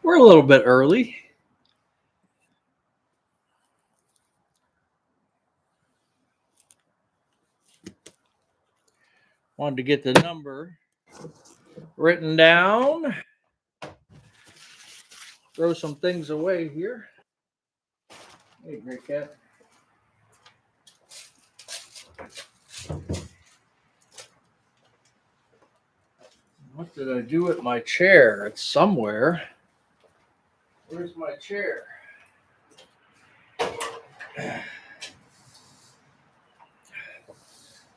We're a little bit early. Wanted to get the number written down. Throw some things away here. Hey, Great Cat. What did I do with my chair? It's somewhere. Where's my chair?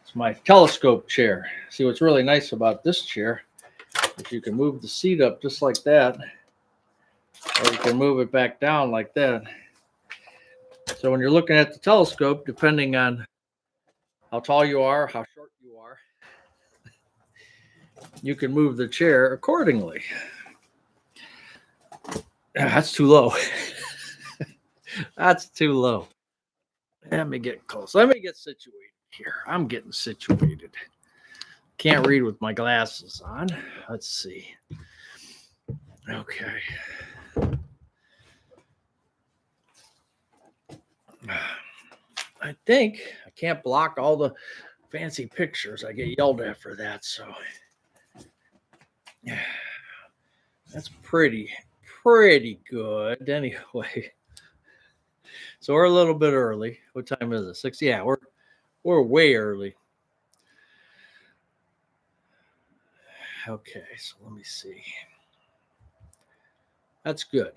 It's my telescope chair. See, what's really nice about this chair is you can move the seat up just like that, or you can move it back down like that. So when you're looking at the telescope, depending on how tall you are, how short you are, you can move the chair accordingly. That's too low. That's too low. Let me get close. Let me get situated here. I'm getting situated. Can't read with my glasses on. Let's see. Okay. I think I can't block all the fancy pictures. I get yelled at for that. So that's pretty good. Anyway. So we're a little bit early. What time is it? 6? Yeah, we're way early. Okay, so let me see. That's good.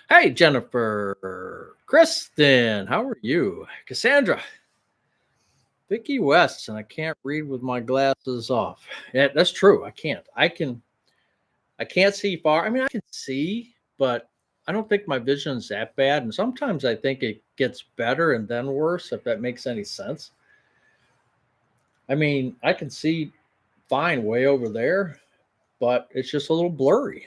Hey, Jennifer, Kristen, how are you? Cassandra, Vicki West, and I can't read with my glasses off. Yeah, that's true. I can't. I can't see far. I mean, I can see, but I don't think my vision's that bad. And sometimes I think it gets better and then worse, if that makes any sense. I mean, I can see fine way over there, but it's just a little blurry.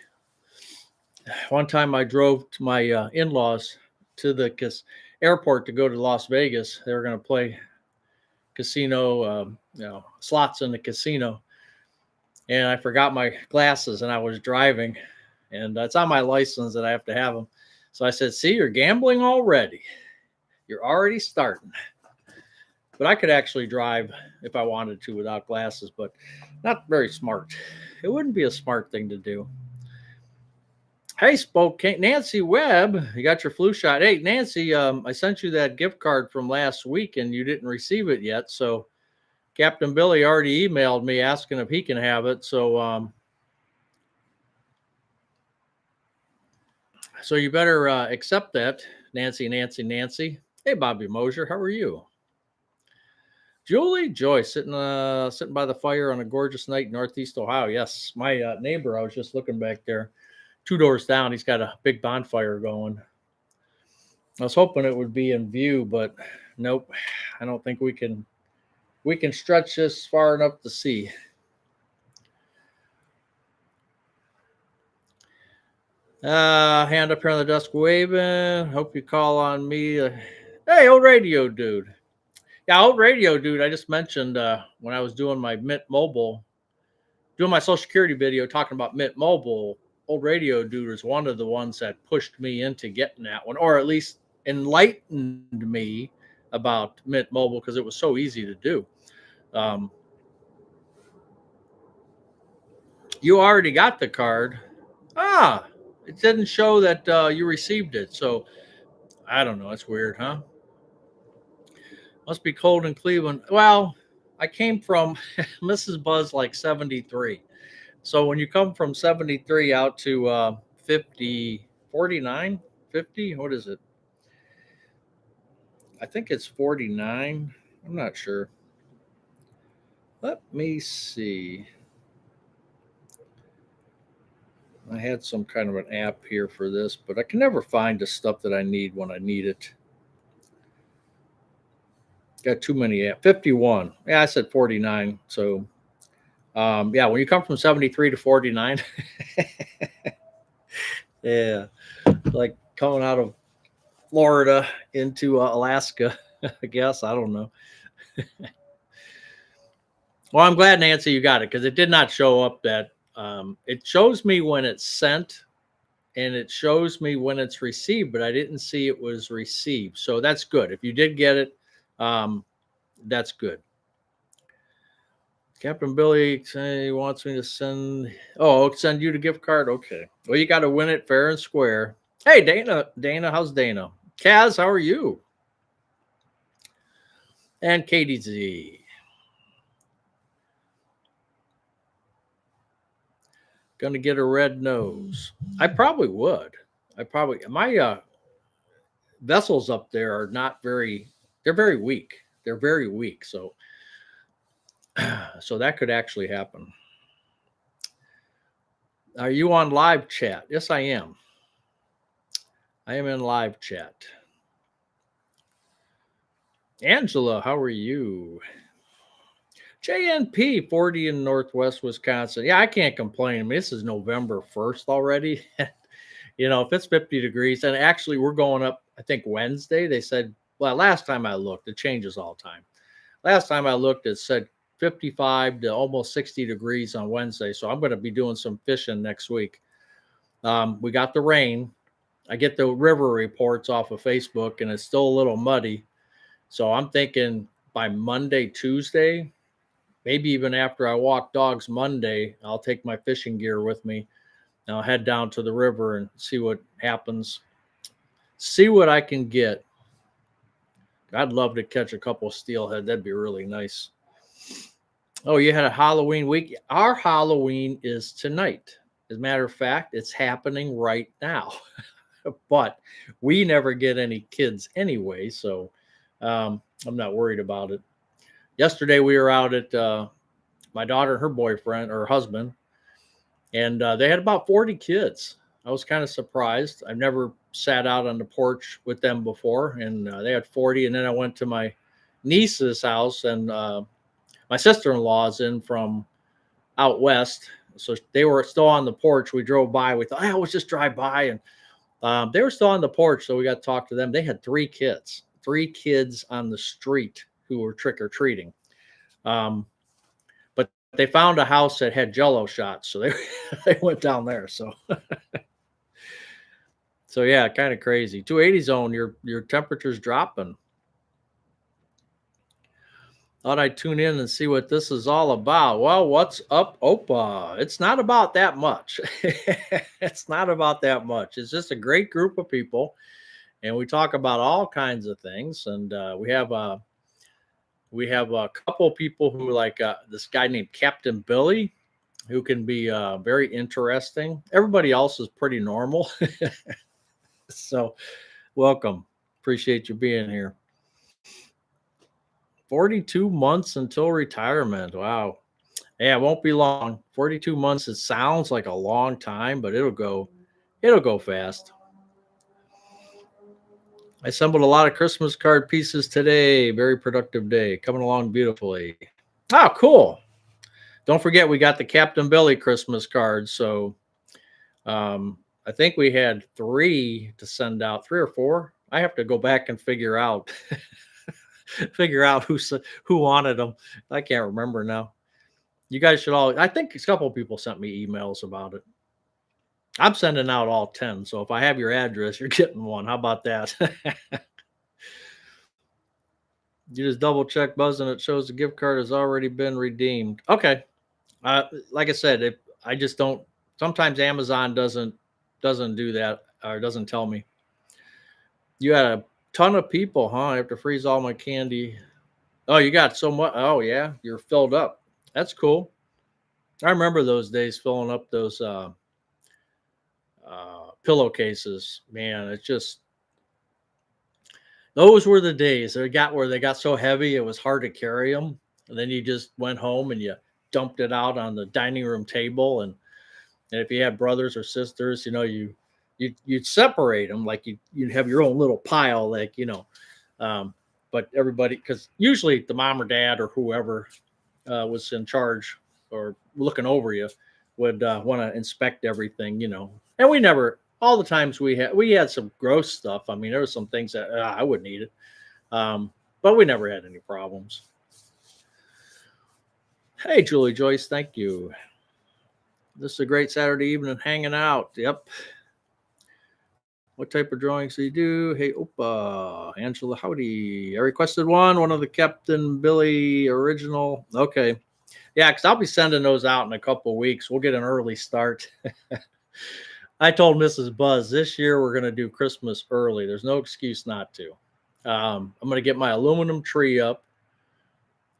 One time I drove to my in-laws to the airport to go to Las Vegas. They were going to play casino, slots in the casino, and I forgot my glasses and I was driving, and it's on my license that I have to have them. So I said, "See, you're gambling already. You're already starting." But I could actually drive if I wanted to without glasses, but not very smart. It wouldn't be a smart thing to do. Hey, Spokane, Nancy Webb, you got your flu shot. Hey, Nancy, I sent you that gift card from last week and you didn't receive it yet. So Captain Billy already emailed me asking if he can have it. So you better accept that, Nancy. Hey, Bobby Mosier, how are you? Julie Joyce sitting by the fire on a gorgeous night in Northeast Ohio. Yes, my neighbor, I was just looking back there. 2 doors down, he's got a big bonfire going. I was hoping it would be in view, but nope. I don't think we can stretch this far enough to see. Hand up here on the desk waving. Hope you call on me. Hey, old radio dude. Yeah, old radio dude. I just mentioned when I was doing my Mint Mobile, doing my Social Security video talking about Mint Mobile. Old radio dude is one of the ones that pushed me into getting that one, or at least enlightened me about Mint Mobile because it was so easy to do. You already got the card. It didn't show that you received it. So I don't know. It's weird, huh? Must be cold in Cleveland. Well, I came from Mrs. Buzz like 73. So when you come from 73 out to 50, 49, 50, what is it? I think it's 49. I'm not sure. Let me see. I had some kind of an app here for this, but I can never find the stuff that I need when I need it. Got too many apps. 51. Yeah, I said 49. So, yeah, when you come from 73 to 49, yeah, like coming out of Florida into Alaska, I guess. I don't know. Well, I'm glad, Nancy, you got it because it did not show up that it shows me when it's sent and it shows me when it's received, but I didn't see it was received. So that's good. If you did get it, that's good. Captain Billy he wants me to send you the gift card. Okay. Well, you got to win it fair and square. Hey, Dana, how's Dana? Kaz, how are you? And Katie Z. Gonna get a red nose. I probably would. My vessels up there are not very. They're very weak. They're very weak. So that could actually happen. Are you on live chat? Yes, I am. I am in live chat. Angela, how are you? JNP 40 in Northwest Wisconsin. Yeah, I can't complain. I mean, this is November 1st already. If it's 50 degrees, and actually we're going up, I think Wednesday. They said, well, last time I looked, it changes all the time. Last time I looked, it said 55 to almost 60 degrees on Wednesday. So I'm going to be doing some fishing next week. We got the rain. I get the river reports off of Facebook, and it's still a little muddy. So I'm thinking by Monday, Tuesday, maybe even after I walk dogs Monday, I'll take my fishing gear with me. And I'll head down to the river and see what happens. See what I can get. I'd love to catch a couple of steelhead. That'd be really nice. Oh, you had a Halloween week? Our Halloween is tonight. As a matter of fact, it's happening right now. But we never get any kids anyway, so I'm not worried about it. Yesterday we were out at my daughter and her boyfriend or husband, and they had about 40 kids. I was kind of surprised. I've never sat out on the porch with them before, and they had 40. And then I went to my niece's house, and my sister-in-law's in from out west, so they were still on the porch. We drove by. We thought, let's just drive by, and they were still on the porch, so we got to talk to them. They had 3 kids on the street who were trick-or-treating. But they found a house that had Jello shots, so they went down there. So yeah, kind of crazy. 280 zone, your temperature's dropping. Thought I'd tune in and see what this is all about. Well, what's up, Opa? It's not about that much. It's not about that much. It's just a great group of people, and we talk about all kinds of things. And we have a couple people who like this guy named Captain Billy, who can be very interesting. Everybody else is pretty normal. So welcome. Appreciate you being here. 42 months until retirement. Wow. Yeah, it won't be long. 42 months, it sounds like a long time, but it'll go fast. I assembled a lot of Christmas card pieces today. Very productive day. Coming along beautifully. Oh, cool. Don't forget, we got the Captain Billy Christmas cards. So I think we had 3 to send out, 3 or 4. I have to go back and figure out who wanted them. I can't remember now. You guys should all. I think a couple of people sent me emails about it. I'm sending out all 10. So if I have your address, you're getting one. How about that? You just double check Buzz and it shows the gift card has already been redeemed. Okay. Like I said, I just don't. Sometimes Amazon doesn't do that or doesn't tell me. You had a ton of people, huh? I have to freeze all my candy. Oh, you got so much. Oh, yeah. You're filled up. That's cool. I remember those days filling up those pillowcases. Man, it's just, those were the days. They got so heavy, it was hard to carry them. And then you just went home and you dumped it out on the dining room table. And if you had brothers or sisters, you'd separate them, like you'd have your own little pile, like, but everybody, because usually the mom or dad or whoever was in charge or looking over you would want to inspect everything, and we never, all the times we had some gross stuff. I mean, there were some things that I wouldn't eat it, but we never had any problems. Hey, Julie Joyce, thank you. This is a great Saturday evening hanging out. Yep. What type of drawings do you do? Hey, Opa, Angela, howdy. I requested one of the Captain Billy original. Okay. Yeah, because I'll be sending those out in a couple of weeks. We'll get an early start. I told Mrs. Buzz this year we're going to do Christmas early. There's no excuse not to. I'm going to get my aluminum tree up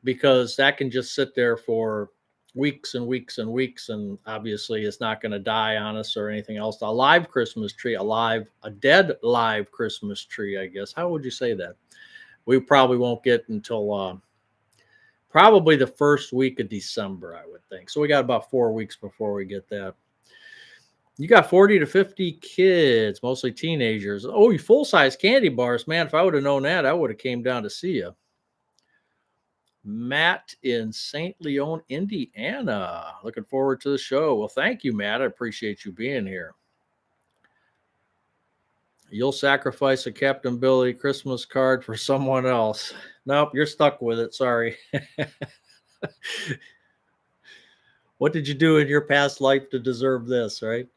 because that can just sit there for weeks and weeks and weeks, and obviously it's not going to die on us or anything else. A live Christmas tree, a dead live Christmas tree, I guess. How would you say that? We probably won't get until probably the first week of December, I would think. So we got about 4 weeks before we get that. You got 40 to 50 kids, mostly teenagers. Oh, you full-size candy bars, man. If I would have known that, I would have came down to see you. Matt in St. Leon, Indiana. Looking forward to the show. Well, thank you, Matt. I appreciate you being here. You'll sacrifice a Captain Billy Christmas card for someone else. Nope, you're stuck with it. Sorry. What did you do in your past life to deserve this, right?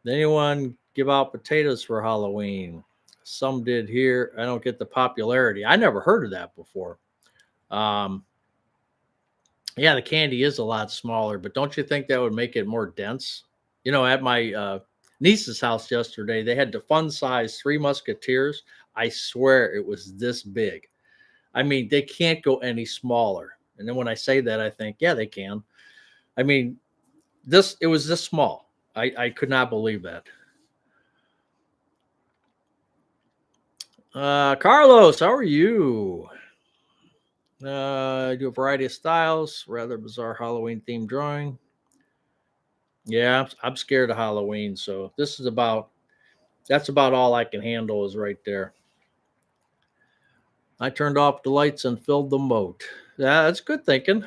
Did anyone give out potatoes for Halloween? Some did here. I don't get the popularity. I never heard of that before. Yeah, the candy is a lot smaller, but don't you think that would make it more dense? You know, at my niece's house yesterday, they had the fun size Three Musketeers. I swear it was this big. I mean, they can't go any smaller. And then when I say that, I think, yeah, they can. I mean, it was this small. I could not believe that. Carlos, how are you? I do a variety of styles, rather bizarre Halloween themed drawing. Yeah, I'm scared of Halloween, so that's about all I can handle is right there. I turned off the lights and filled the moat. Yeah, that's good thinking.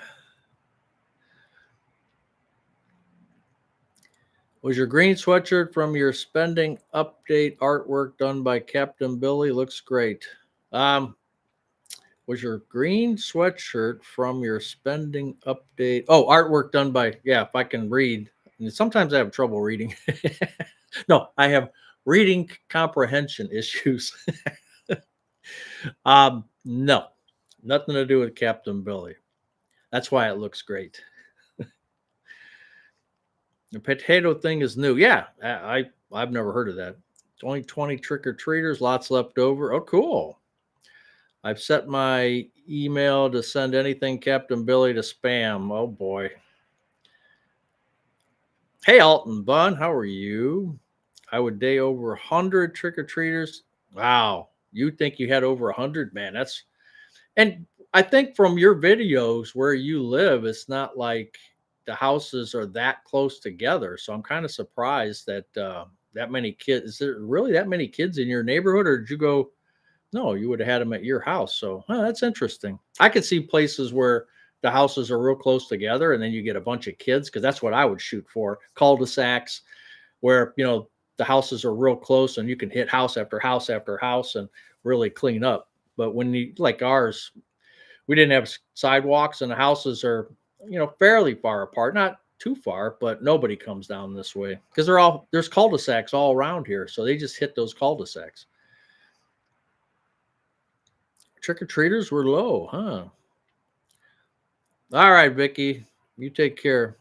Was your green sweatshirt from your spending update artwork done by Captain Billy? Looks great. Was your green sweatshirt from your spending update? Oh, artwork done by, yeah, if I can read. And sometimes I have trouble reading. No, I have reading comprehension issues. No, nothing to do with Captain Billy. That's why it looks great. The potato thing is new. Yeah, I've never heard of that. Only 20 trick-or-treaters, lots left over. Oh, cool. I've set my email to send anything Captain Billy to spam. Oh boy. Hey, Alton Bun, how are you? I would day over 100 trick-or-treaters. Wow. You think you had over 100? Man, and I think from your videos where you live, it's not like the houses are that close together. So I'm kind of surprised that that many kids. Is there really that many kids in your neighborhood, or did you go? No, you would have had them at your house. So that's interesting. I could see places where the houses are real close together, and then you get a bunch of kids, because that's what I would shoot for. Cul-de-sacs where the houses are real close, and you can hit house after house after house and really clean up. But when you like ours, we didn't have sidewalks, and the houses are fairly far apart, not too far, but nobody comes down this way because there's cul-de-sacs all around here, so they just hit those cul-de-sacs. Trick-or-treaters were low, huh? All right, Vicky, you take care.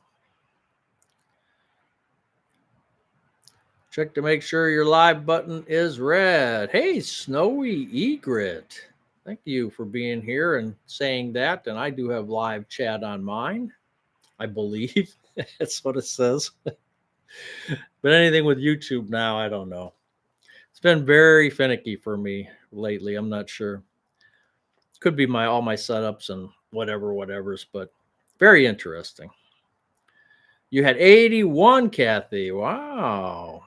Check to make sure your live button is red. Hey, Snowy Egret. Thank you for being here and saying that. And I do have live chat on mine, I believe. That's what it says. But anything with YouTube now, I don't know. It's been very finicky for me lately. I'm not sure. Could be all my setups and whatever's, but very interesting. You had 81, Kathy. Wow.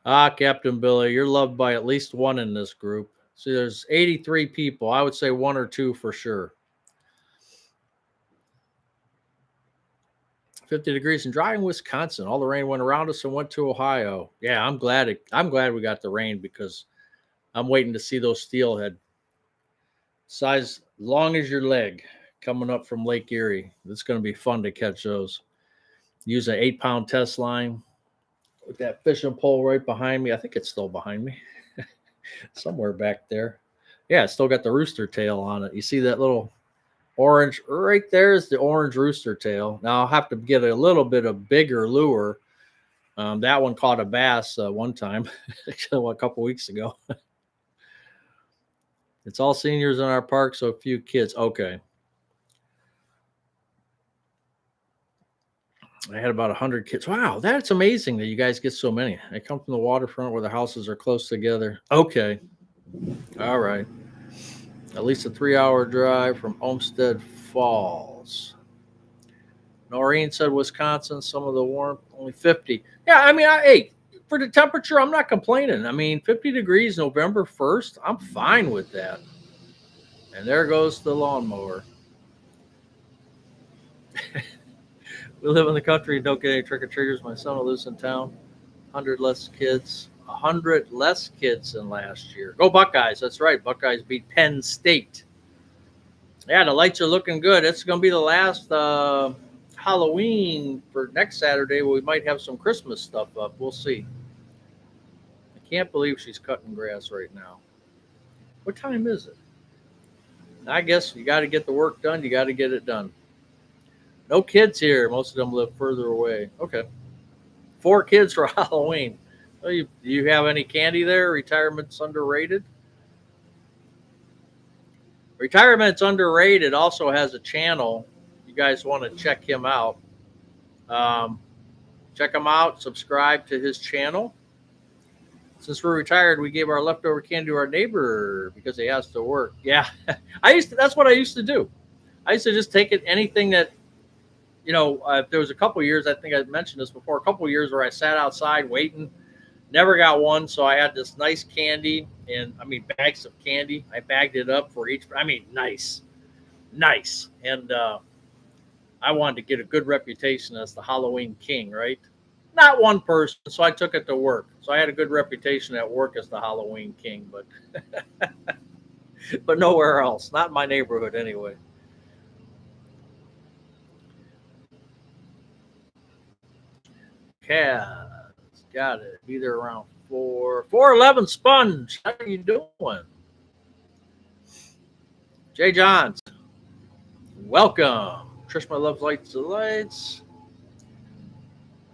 Captain Billy, you're loved by at least one in this group. See, there's 83 people. I would say one or two for sure. 50 degrees and dry in Wisconsin. All the rain went around us and went to Ohio. Yeah, I'm glad we got the rain, because I'm waiting to see those steelhead size long as your leg coming up from Lake Erie. It's going to be fun to catch those. Use an 8-pound test line with that fishing pole right behind me. I think it's still behind me, somewhere back there. Yeah, it's still got the rooster tail on it. You see that little orange right there is the orange rooster tail. Now I'll have to get a little bit of bigger lure. That one caught a bass one time, a couple weeks ago. It's all seniors in our park, so a few kids. Okay. I had about 100 kids. Wow, that's amazing that you guys get so many. I come from the waterfront where the houses are close together. Okay. All right. At least a 3-hour drive from Olmsted Falls. Noreen said Wisconsin, some of the warmth, only 50. Yeah, I mean, hey, for the temperature, I'm not complaining. I mean, 50 degrees November 1st, I'm fine with that. And there goes the lawnmower. We live in the country, don't get any trick-or-treaters. My son who lives in town, 100 less kids. 100 less kids than last year. Go Buckeyes. That's right. Buckeyes beat Penn State. Yeah, the lights are looking good. It's going to be the last Halloween for next Saturday. We might have some Christmas stuff up. We'll see. I can't believe she's cutting grass right now. What time is it? I guess you got to get the work done. You got to get it done. No kids here. Most of them live further away. Okay. 4 kids for Halloween. Do you have any candy there? Retirement's underrated. Retirement's underrated also has a channel. You guys want to check him out. Check him out. Subscribe to his channel. Since we're retired, we gave our leftover candy to our neighbor because he has to work. Yeah, that's what I used to do. I used to just take it, anything that, there was a couple of years, I think I mentioned this before, a couple of years where I sat outside waiting, never got one. So I had this nice candy and bags of candy. I bagged it up for each. Nice. And I wanted to get a good reputation as the Halloween king, right? Not one person. So I took it to work. So I had a good reputation at work as the Halloween king, but but nowhere else. Not in my neighborhood anyway. Cats. Got it. Be there around 4:11 Sponge. How are you doing? Jay Johns. Welcome. Trishma loves lights to lights.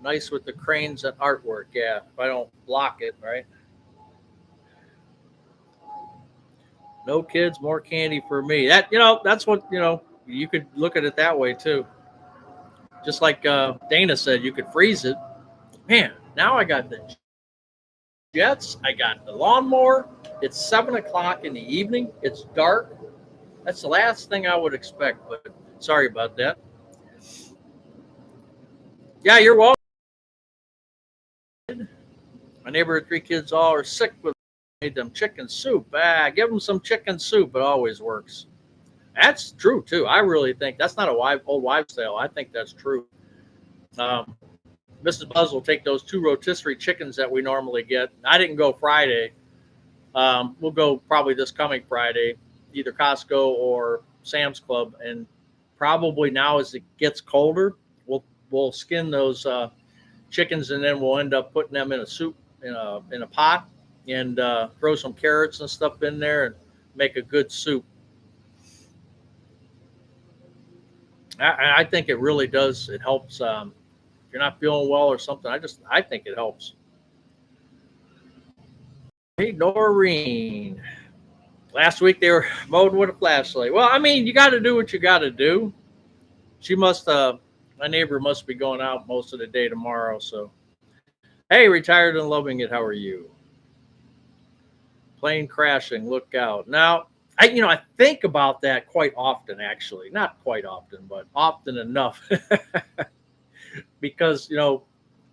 Nice with the cranes and artwork. Yeah, if I don't block it, right? No kids, more candy for me. That's what, you could look at it that way too. Just like Dana said, you could freeze it. Man, now I got the Jets. I got the lawnmower. It's 7:00 in the evening. It's dark. That's the last thing I would expect, but sorry about that. Yeah, you're welcome. My neighborhood 3 kids all are sick with made them chicken soup. Give them some chicken soup. It always works. That's true too. I really think that's not old wives' tale. I think that's true. Mrs. Buzz will take those 2 rotisserie chickens that we normally get. I didn't go Friday. We'll go probably this coming Friday, either Costco or Sam's Club, and probably now as it gets colder, we'll skin those chickens, and then we'll end up putting them in a soup in a pot and throw some carrots and stuff in there and make a good soup. I think it really does. It helps. If you're not feeling well or something, I think it helps. Hey, Noreen. Last week they were mowing with a flashlight. Well, you got to do what you got to do. She must. My neighbor must be going out most of the day tomorrow. So, hey, retired and loving it. How are you? Plane crashing. Look out. Now, I think about that quite often. Actually, not quite often, but often enough. Because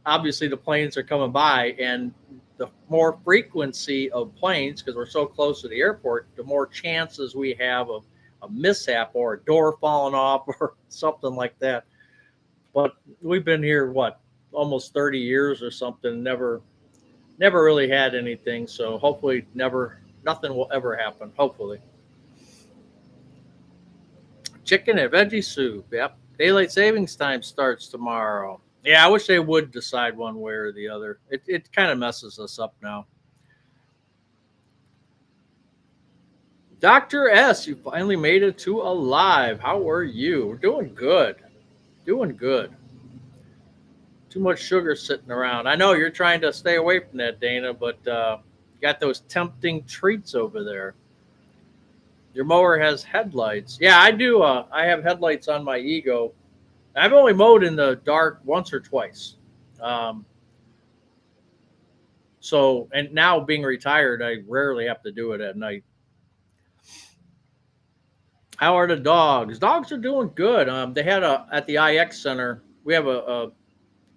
obviously the planes are coming by, and the more frequency of planes, because we're so close to the airport, the more chances we have of a mishap or a door falling off or something like that. But we've been here almost 30 years or something, never really had anything. So hopefully nothing will ever happen, hopefully. Chicken and veggie soup. Yep. Daylight savings time starts tomorrow. Yeah, I wish they would decide one way or the other. It kind of messes us up now. Dr. S, you finally made it to alive. How are you? We're doing good. Doing good. Too much sugar sitting around. I know you're trying to stay away from that, Dana, but you got those tempting treats over there. Your mower has headlights. Yeah, I do. I have headlights on my Ego. I've only mowed in the dark once or twice. Um, and now being retired, I rarely have to do it at night. How are the dogs? Dogs are doing good. They had at the IX Center. We have a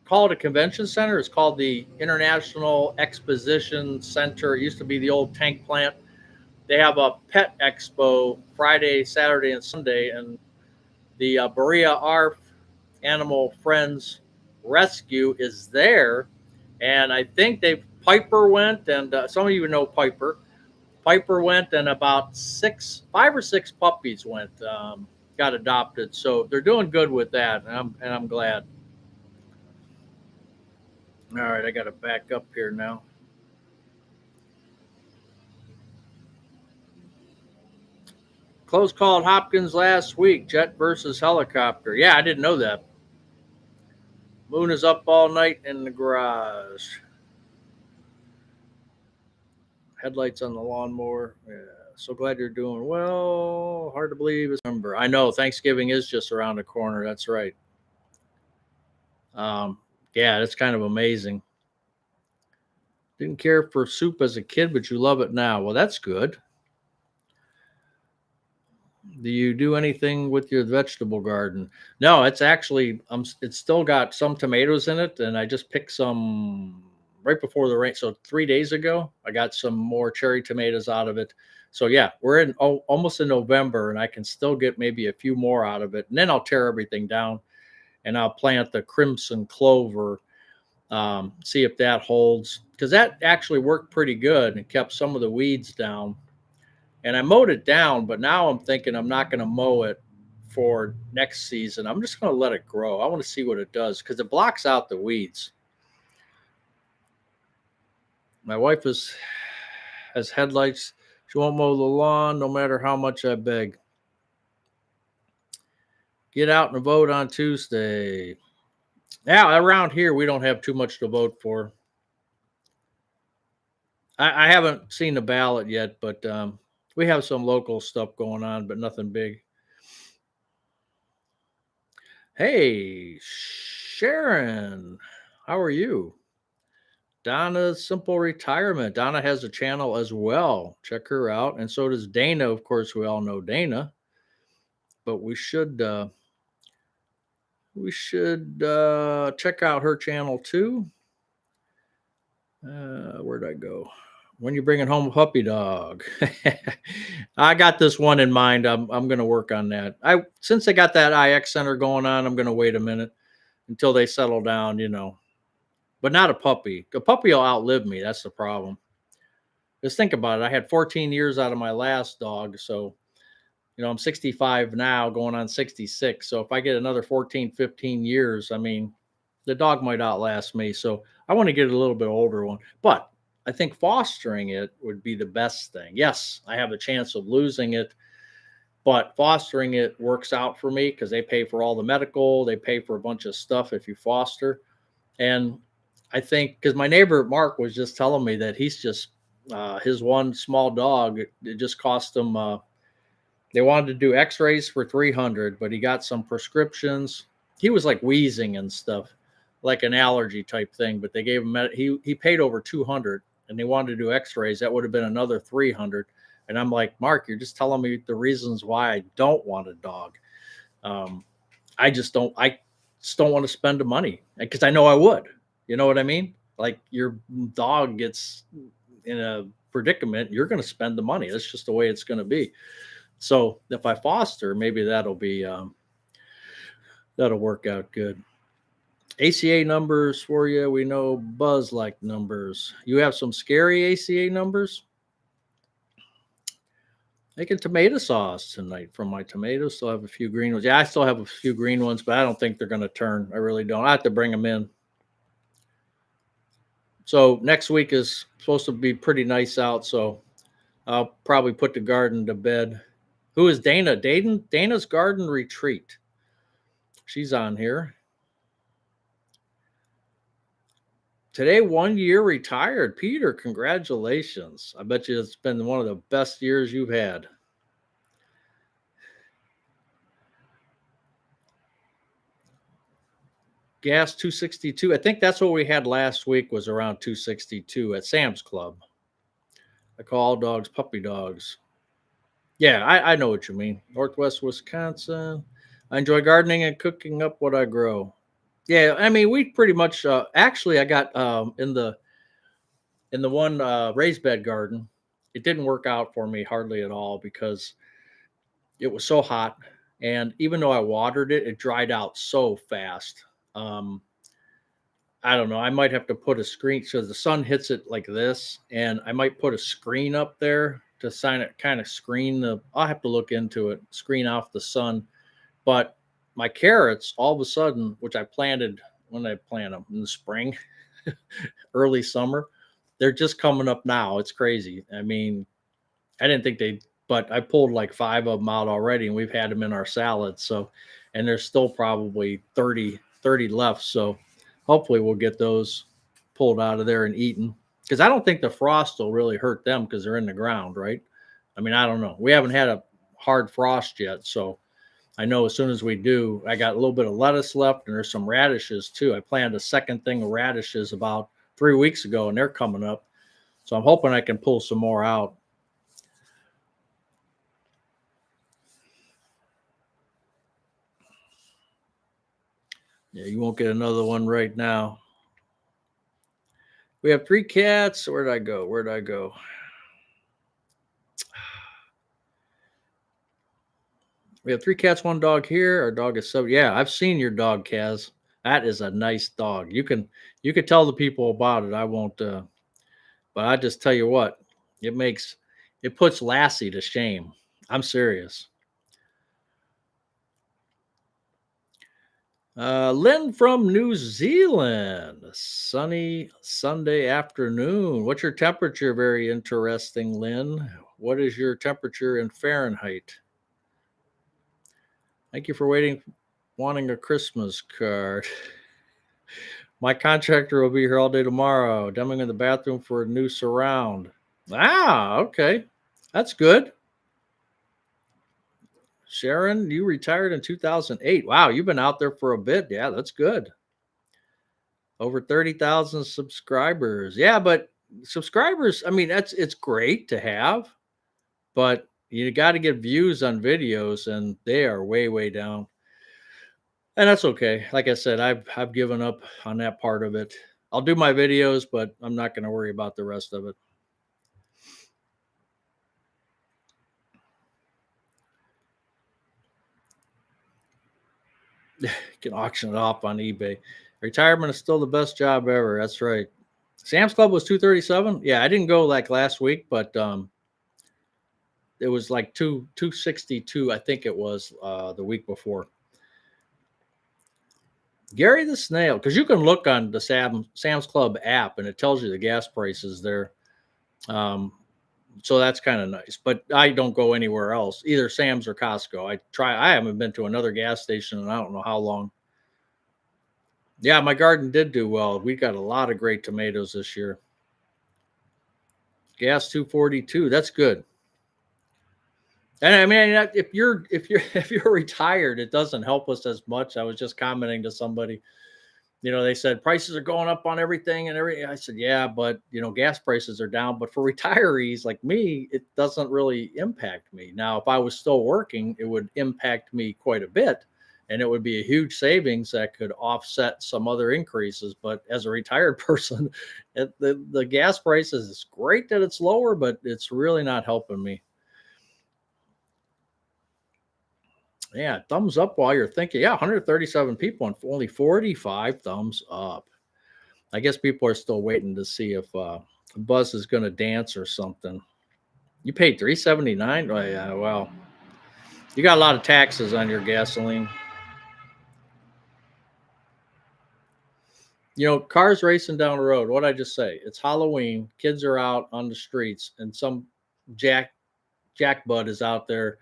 call it a convention center. It's called the International Exposition Center. It used to be the old tank plant. They have a pet expo Friday, Saturday, and Sunday, and the Berea ARF Animal Friends Rescue is there. And I think Piper went, and some of you know Piper. Piper went, and about 5 or 6 puppies went, got adopted. So they're doing good with that, and I'm glad. All right, I got to back up here now. Close call at Hopkins last week. Jet versus helicopter. Yeah, I didn't know that. Moon is up all night in the garage. Headlights on the lawnmower. Yeah. So glad you're doing well. Hard to believe it's November. I know Thanksgiving is just around the corner. That's right. Yeah, that's kind of amazing. Didn't care for soup as a kid, but you love it now. Well, that's good. Do you do anything with your vegetable garden? No, it's actually it's still got some tomatoes in it, and I just picked some right before the rain. So 3 days ago, I got some more cherry tomatoes out of it. So yeah, we're in almost in November, and I can still get maybe a few more out of it. And then I'll tear everything down, and I'll plant the crimson clover. See if that holds, because that actually worked pretty good and kept some of the weeds down. And I mowed it down, but now I'm thinking I'm not going to mow it for next season. I'm just going to let it grow. I want to see what it does because it blocks out the weeds. My wife has headlights. She won't mow the lawn no matter how much I beg. Get out and vote on Tuesday. Yeah, around here we don't have too much to vote for. I haven't seen the ballot yet, but we have some local stuff going on, but nothing big. Hey, Sharon, how are you? Donna's Simple Retirement. Donna has a channel as well. Check her out. And so does Dana. Of course, we all know Dana. But we should check out her channel too. Where'd I go? When you bringing home a puppy dog? I got this one in mind. I'm going to work on that. Since they got that IX Center going on, I'm going to wait a minute until they settle down, but not a puppy. A puppy will outlive me. That's the problem. Just think about it. I had 14 years out of my last dog. So, I'm 65 now, going on 66. So if I get another 14, 15 years, I mean, the dog might outlast me. So I want to get a little bit older one. But I think fostering it would be the best thing. Yes, I have a chance of losing it, but fostering it works out for me because they pay for all the medical. They pay for a bunch of stuff if you foster. And I think because my neighbor Mark was just telling me that he's just his one small dog, it just cost him. They wanted to do X-rays for $300, but he got some prescriptions. He was like wheezing and stuff, like an allergy type thing. But they gave him he paid over $200, and they wanted to do X-rays. That would have been another $300. And I'm like, Mark, you're just telling me the reasons why I don't want a dog. I just don't want to spend the money because I know I would. You know what I mean? Like your dog gets in a predicament, you're going to spend the money. That's just the way it's going to be. So if I foster, maybe that'll work out good. ACA numbers for you. We know Buzz like numbers. You have some scary ACA numbers. Making tomato sauce tonight from my tomatoes. Still have a few green ones. Yeah, I still have a few green ones, but I don't think they're going to turn. I really don't. I have to bring them in. So next week is supposed to be pretty nice out. So I'll probably put the garden to bed. Who is Dana? Dana's Garden Retreat. She's on here. Today, 1 year retired. Peter, congratulations. I bet you it's been one of the best years you've had. Gas 262. I think that's what we had last week was around 262 at Sam's Club. I call all dogs puppy dogs. Yeah, I know what you mean. Northwest Wisconsin. I enjoy gardening and cooking up what I grow. Yeah, I mean we pretty much actually I got in the one raised bed garden. It didn't work out for me hardly at all because it was so hot, and even though I watered it, it dried out so fast. Um, I don't know. I might have to put a screen so the sun hits it like this, and I might put a screen up there to sign it, kind of screen the. I'll have to look into it, screen off the sun. But my carrots, all of a sudden, which I planted when I plant them in the spring, early summer, they're just coming up now. It's crazy. I mean, I didn't think they, but I pulled like 5 of them out already, and we've had them in our salad. So, and there's still probably 30 left. So, hopefully, we'll get those pulled out of there and eaten because I don't think the frost will really hurt them because they're in the ground, right? I mean, I don't know. We haven't had a hard frost yet. So, I know as soon as we do, I got a little bit of lettuce left, and there's some radishes too. I planted a second thing of radishes about 3 weeks ago, and they're coming up. So, I'm hoping I can pull some more out. Yeah, you won't get another one right now. We have 3 cats. Where did I go? Where did I go? We have 3 cats, 1 dog here. Our dog is 7. Yeah, I've seen your dog, Kaz. That is a nice dog. You can tell the people about it. I won't but I just tell you what, it makes it puts Lassie to shame. I'm serious. Lynn from New Zealand. Sunny Sunday afternoon. What's your temperature? Very interesting, Lynn. What is your temperature in Fahrenheit? Thank you for waiting, wanting a Christmas card. My contractor will be here all day tomorrow. Dumbing in the bathroom for a new surround. Ah, okay. That's good. Sharon, you retired in 2008. Wow, you've been out there for a bit. Yeah, that's good. Over 30,000 subscribers. Yeah, but subscribers, I mean, it's great to have, but you got to get views on videos and they are way way down. And that's okay. Like I said, I've given up on that part of it. I'll do my videos, but I'm not going to worry about the rest of it. You can auction it off on eBay. Retirement is still the best job ever. That's right. Sam's Club was 237. Yeah, I didn't go like last week, but it was like 262. I think it was the week before. Gary the Snail, because you can look on the Sam's Club app and it tells you the gas prices there. Um, so that's kind of nice. But I don't go anywhere else, either Sam's or Costco. I haven't been to another gas station in I don't know how long. Yeah, my garden did do well. We got a lot of great tomatoes this year. Gas 242. That's good. And I mean, if you're if you're retired, it doesn't help us as much. I was just commenting to somebody. They said prices are going up on everything and everything. I said, yeah, but gas prices are down. But for retirees like me, it doesn't really impact me. Now, if I was still working, it would impact me quite a bit. And it would be a huge savings that could offset some other increases. But as a retired person, the gas prices, it's great that it's lower, but it's really not helping me. Yeah, thumbs up while you're thinking. Yeah, 137 people and only 45 thumbs up. I guess people are still waiting to see if Buzz is going to dance or something. You paid $3.79. Oh yeah, well, you got a lot of taxes on your gasoline. You know, cars racing down the road. What I just say? It's Halloween. Kids are out on the streets, and some jackbud is out there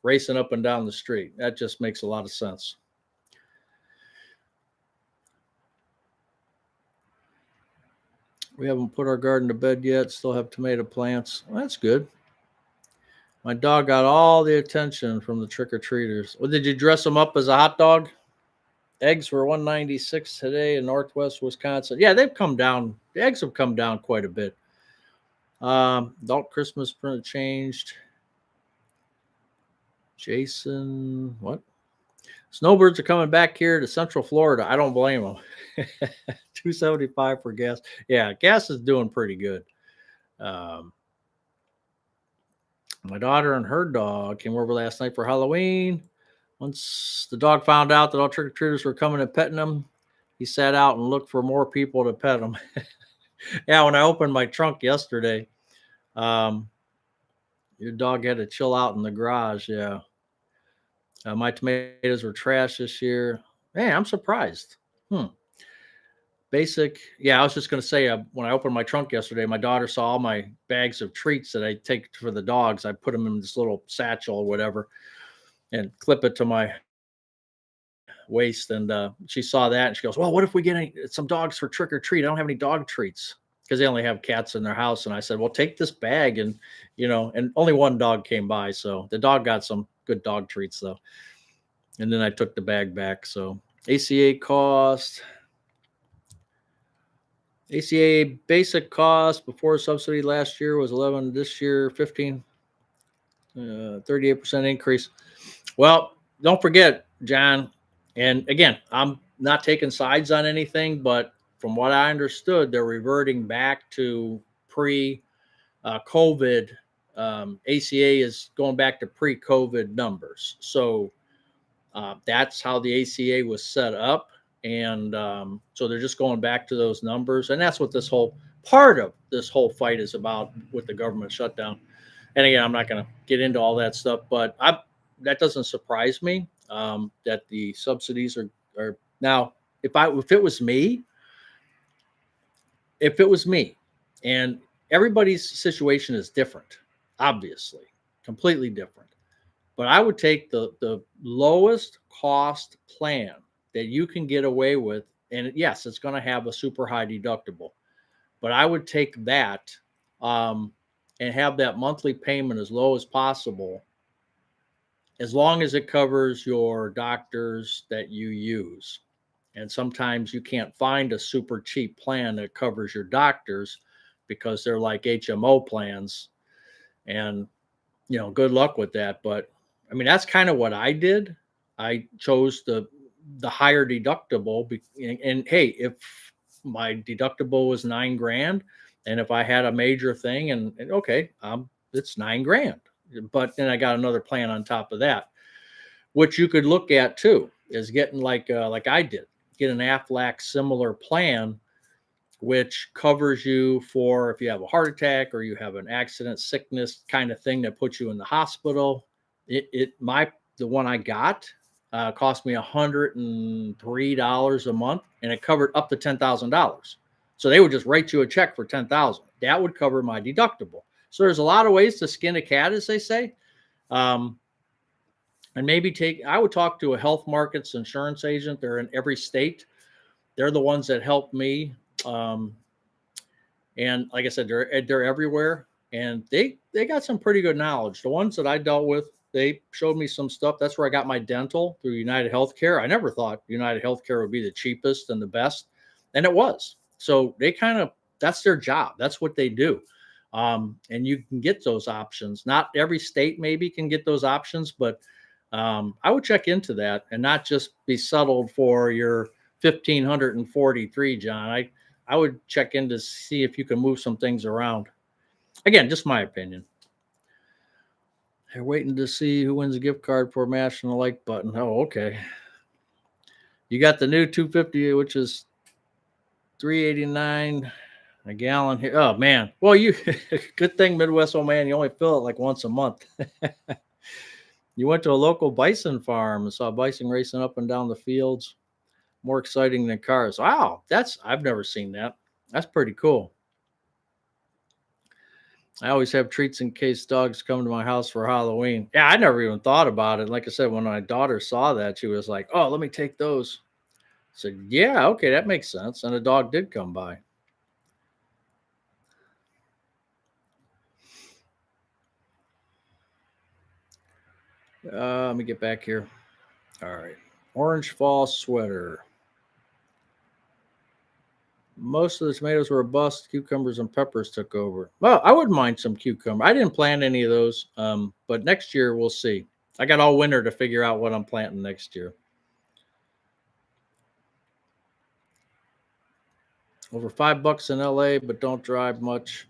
racing up and down the street. That just makes a lot of sense. We haven't put our garden to bed yet. Still have tomato plants. Well, that's good. My dog got all the attention from the trick or treaters. Well, did you dress him up as a hot dog? Eggs were 196 today in Northwest Wisconsin. Yeah, they've come down. The eggs have come down quite a bit. Adult Christmas print changed. Jason, what? Snowbirds are coming back here to Central Florida. I don't blame them. 275 for gas. Yeah, gas is doing pretty good. My daughter and her dog came over last night for Halloween. Once the dog found out that all trick or treaters were coming and petting him, he sat out and looked for more people to pet him. Yeah, when I opened my trunk yesterday, your dog had to chill out in the garage. Yeah. My tomatoes were trash this year. Man, I'm surprised. Basic. Yeah, I was just going to say, when I opened my trunk yesterday, my daughter saw all my bags of treats that I take for the dogs. I put them in this little satchel or whatever and clip it to my waist. And she saw that and she goes, well, what if we get some dogs for trick or treat? I don't have any dog treats because they only have cats in their house. And I said, well, take this bag. And, and only one dog came by. So the dog got some good dog treats though. And then I took the bag back. So ACA basic cost before subsidy last year was 11. This year, 15, 38% increase. Well, don't forget, John. And again, I'm not taking sides on anything, but from what I understood, they're reverting back to pre-COVID. ACA is going back to pre-COVID numbers. So that's how the ACA was set up. And so they're just going back to those numbers. And that's what this whole part of this whole fight is about with the government shutdown. And again, I'm not going to get into all that stuff, but that doesn't surprise me that the subsidies are now. If it was me, and everybody's situation is different, obviously, completely different. But I would take the lowest cost plan that you can get away with. And yes, it's going to have a super high deductible, but I would take that and have that monthly payment as low as possible, as long as it covers your doctors that you use. And sometimes you can't find a super cheap plan that covers your doctors because they're like HMO plans. And, good luck with that. But I mean, that's kind of what I did. I chose the higher deductible. And hey, if my deductible was $9,000, and if I had a major thing, and okay, it's $9,000. But then I got another plan on top of that, which you could look at too, is getting like I did, get an Aflac similar plan, which covers you for if you have a heart attack or you have an accident, sickness kind of thing that puts you in the hospital. The one I got cost me $103 a month, and it covered up to $10,000. So they would just write you a check for $10,000. That would cover my deductible. So there's a lot of ways to skin a cat, as they say. And maybe I would talk to a Health Markets insurance agent. They're in every state. They're the ones that help me. And like I said, they're everywhere, and they got some pretty good knowledge. The ones that I dealt with, they showed me some stuff. That's where I got my dental, through United Healthcare. I never thought United Healthcare would be the cheapest and the best, and it was. So that's their job. That's what they do. And you can get those options. Not every state maybe can get those options, but I would check into that and not just be settled for your 1,543, John. I would check in to see if you can move some things around. Again, just my opinion. They're waiting to see who wins a gift card for mashing the like button. Oh, okay. You got the new 250, which is $389. A gallon here. Oh man. Well, you good thing Midwest old man, you only fill it like once a month. You went to a local bison farm and saw bison racing up and down the fields. More exciting than cars. Wow, that's I've never seen that. That's pretty cool. I always have treats in case dogs come to my house for Halloween. Yeah, I never even thought about it. Like I said, when my daughter saw that, she was like, "Oh, let me take those." I said, "Yeah, okay, that makes sense." And a dog did come by. Let me get back here. All right. Orange fall sweater. Most of the tomatoes were a bust. Cucumbers and peppers took over. Well, I wouldn't mind some cucumber. I didn't plant any of those, but next year we'll see. I got all winter to figure out what I'm planting next year. Over $5 in LA, but don't drive much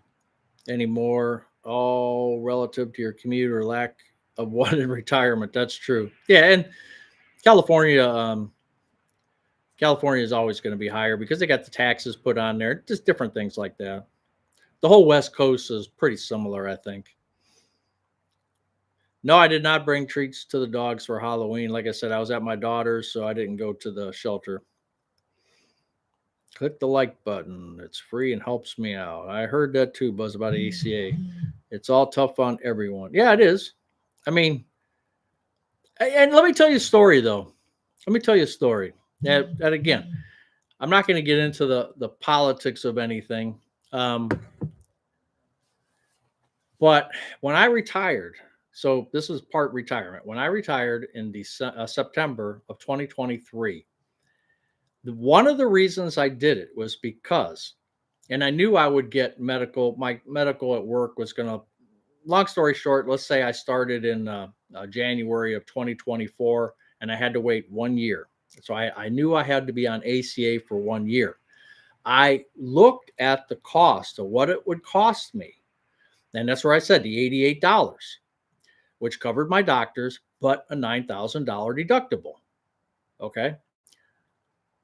anymore. All relative to your commute or lack of one in retirement. That's true. Yeah, and California, California is always going to be higher because they got the taxes put on there. Just different things like that. The whole West Coast is pretty similar, I think. No, I did not bring treats to the dogs for Halloween. Like I said, I was at my daughter's, so I didn't go to the shelter. Click the like button. It's free and helps me out. I heard that too, Buzz, about ACA. It's all tough on everyone. Yeah, it is. I mean, and let me tell you a story, though. Let me tell you a story. That again, I'm not going to get into the politics of anything. But when I retired, so this is part retirement. When I retired in September of 2023, one of the reasons I did it was because, and I knew I would get medical. My medical at work was going to. Long story short, let's say I started in January of 2024, and I had to wait 1 year. So I knew I had to be on ACA for 1 year. I looked at the cost of what it would cost me. And that's where I said the $88, which covered my doctors, but a $9,000 deductible. Okay.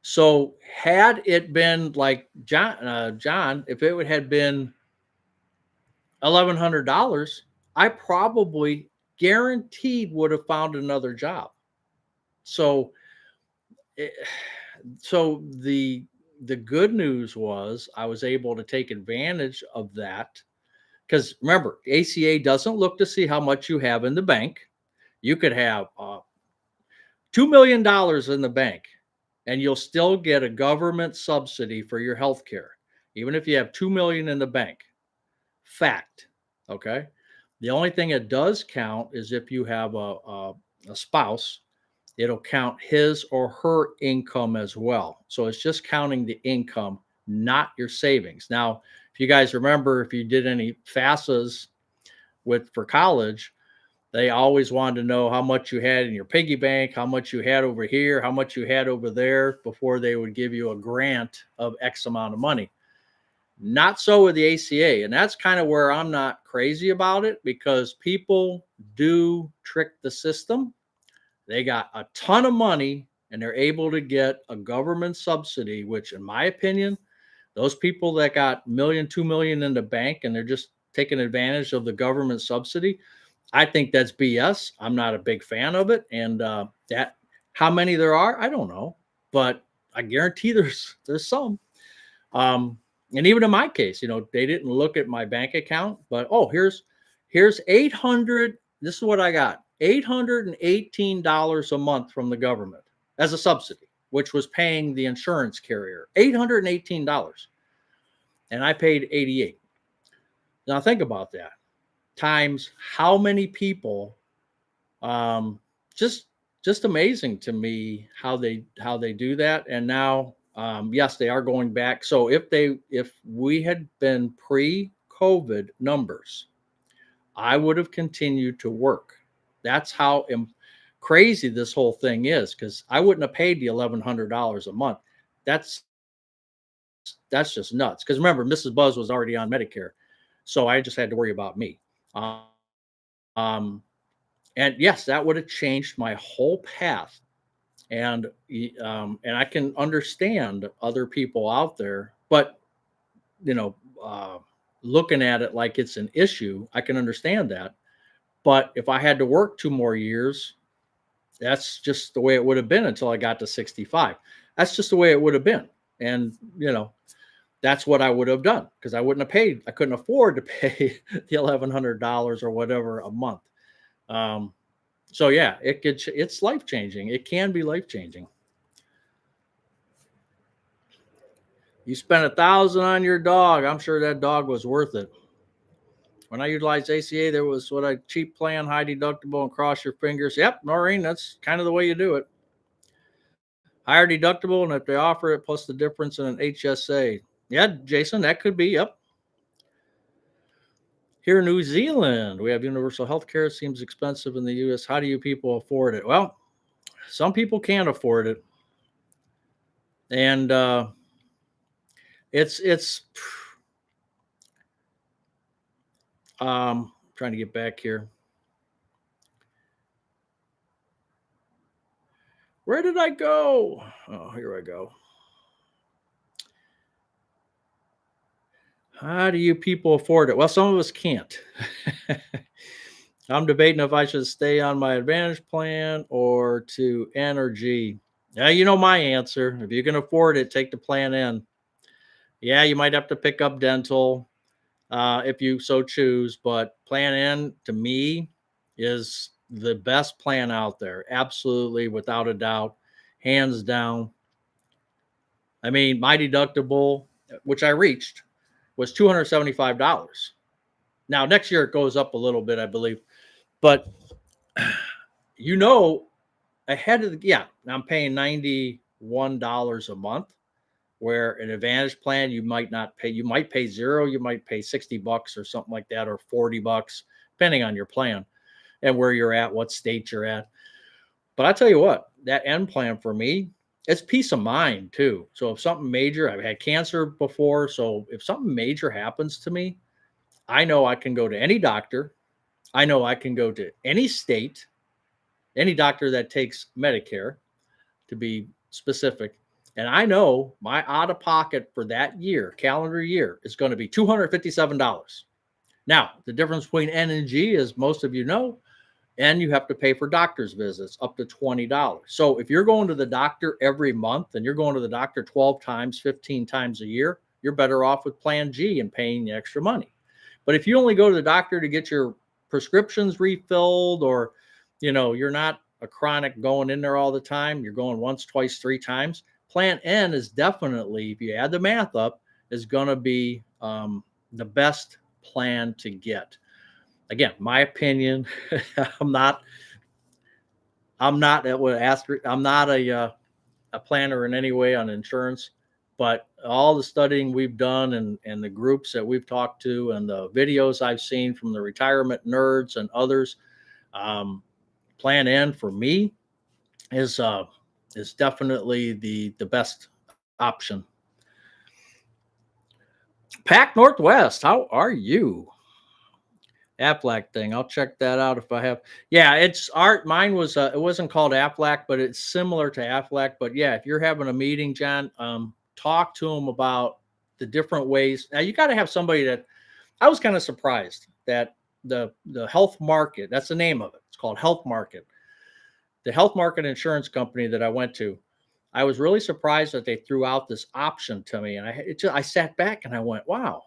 So had it been like John, if it had been $1,100, I probably guaranteed would have found another job. So, it, so the good news was I was able to take advantage of that. Because remember, ACA doesn't look to see how much you have in the bank. You could have $2 million in the bank and you'll still get a government subsidy for your health care, even if you have $2 million in the bank. Fact. Okay. The only thing it does count is if you have a spouse, it'll count his or her income as well. So it's just counting the income, not your savings. Now, if you guys remember, if you did any FAFSAs for college, they always wanted to know how much you had in your piggy bank, how much you had over here, how much you had over there before they would give you a grant of X amount of money. Not so with the ACA. And that's kind of where I'm not crazy about it, because people do trick the system. They got a ton of money and they're able to get a government subsidy, which in my opinion, those people that got million, 2 million in the bank and they're just taking advantage of the government subsidy, I think that's BS. I'm not a big fan of it. And that how many there are, I don't know, but I guarantee there's some. And even in my case, they didn't look at my bank account, but here's 800. This is what I got: $818 a month from the government as a subsidy, which was paying the insurance carrier $818, and I paid 88. Now think about that times how many people. Just amazing to me how they do that. And now, yes, they are going back. So if we had been pre-COVID numbers, I would have continued to work. That's how crazy this whole thing is, because I wouldn't have paid the $1,100 a month. That's just nuts. Because remember, Mrs. Buzz was already on Medicare, so I just had to worry about me. And yes, that would have changed my whole path. And I can understand other people out there, but you know, looking at it like it's an issue. I can understand that. But if I had to work 2 more years, that's just the way it would have been until I got to 65. That's just the way it would have been. And, that's what I would have done because I wouldn't have paid. I couldn't afford to pay the $1,100 or whatever a month. So yeah, it's life changing. It can be life changing. You spent 1,000 on your dog. I'm sure that dog was worth it. When I utilized ACA, there was what a cheap plan, high deductible, and cross your fingers. Yep, Noreen, that's kind of the way you do it. Higher deductible, and if they offer it, plus the difference in an HSA. Yeah, Jason, that could be. Yep. Here in New Zealand, we have universal health care. It seems expensive in the US. How do you people afford it? Well, some people can't afford it. And it's trying to get back here. Where did I go? Oh, here I go. How do you people afford it? Well, some of us can't. I'm debating if I should stay on my Advantage plan or to Energy. Yeah, you know my answer. If you can afford it, take the plan in. Yeah, you might have to pick up dental if you so choose, but Plan N to me is the best plan out there. Absolutely, without a doubt, hands down. I mean, my deductible, which I reached, was $275. Now, next year it goes up a little bit, I believe, but ahead of I'm paying $91 a month, where an Advantage plan you might not pay. You might pay zero, you might pay $60 or something like that, or $40, depending on your plan and where you're at, what state you're at. But I tell you what, that N plan for me, it's peace of mind too. So if something major, I've had cancer before, so if something major happens to me, I know I can go to any doctor. I know I can go to any state, any doctor that takes Medicare, to be specific. And I know my out of pocket for that year, calendar year, is going to be $257. Now, the difference between N and G, as most of you know, and you have to pay for doctor's visits up to $20. So if you're going to the doctor every month and you're going to the doctor 12 times, 15 times a year, you're better off with Plan G and paying the extra money. But if you only go to the doctor to get your prescriptions refilled, or you're not a chronic going in there all the time, you're going once, twice, 3 times, Plan N is definitely, if you add the math up, is going to be the best plan to get. Again, my opinion. I'm not a planner in any way on insurance, but all the studying we've done and the groups that we've talked to and the videos I've seen from the retirement nerds and others, Plan N for me is definitely the best option. Pac Northwest, how are you? Aflac thing. I'll check that out if I have. Yeah, it's art. Mine was it wasn't called Aflac, but it's similar to Aflac. But yeah, if you're having a meeting, John, talk to them about the different ways. Now you got to have somebody that. I was kind of surprised that the Health Market, that's the name of it. It's called Health Market. The Health Market insurance company that I went to, I was really surprised that they threw out this option to me, and I sat back and I went, wow,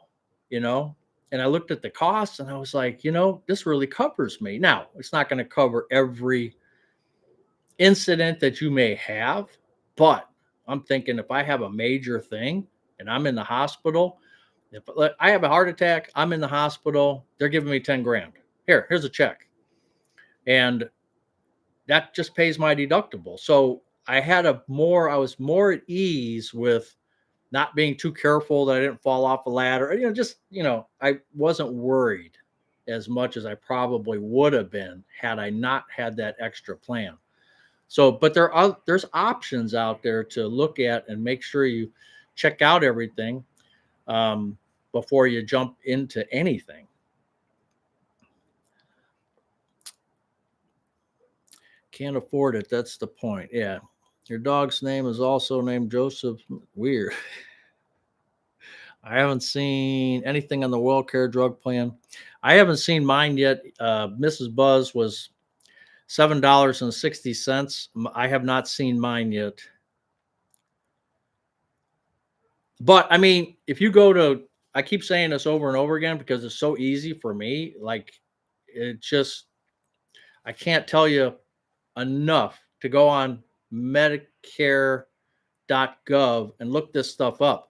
and I looked at the costs and I was like, this really covers me. Now, it's not going to cover every incident that you may have, but I'm thinking if I have a major thing and I'm in the hospital, if I have a heart attack, I'm in the hospital, they're giving me 10 grand. Here's a check. And that just pays my deductible. So I was more at ease with not being too careful that I didn't fall off a ladder. I wasn't worried as much as I probably would have been had I not had that extra plan. So, but there's options out there to look at and make sure you check out everything before you jump into anything. Can't afford it. That's the point. Yeah. Your dog's name is also named Joseph. Weird. I haven't seen anything on the WellCare drug plan. I haven't seen mine yet. Mrs. Buzz was $7.60. I have not seen mine yet. But I mean, if you go to, I keep saying this over and over again because it's so easy for me. Like, it just, I can't tell you enough to go on Medicare.gov and look this stuff up.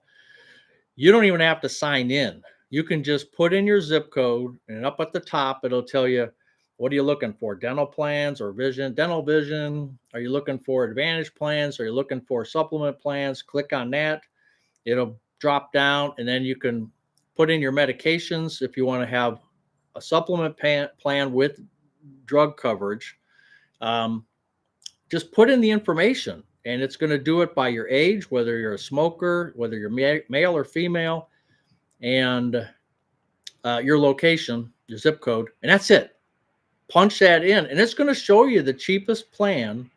You don't even have to sign in. You can just put in your zip code, and up at the top, it'll tell you, what are you looking for? Dental plans or vision? Dental vision. Are you looking for Advantage plans? Are you looking for supplement plans? Click on that. It'll drop down, and then you can put in your medications if you want to have a supplement plan with drug coverage. Just put in the information, and it's going to do it by your age, whether you're a smoker, whether you're male or female, and your location, your zip code, and that's it. Punch that in, and it's going to show you the cheapest plan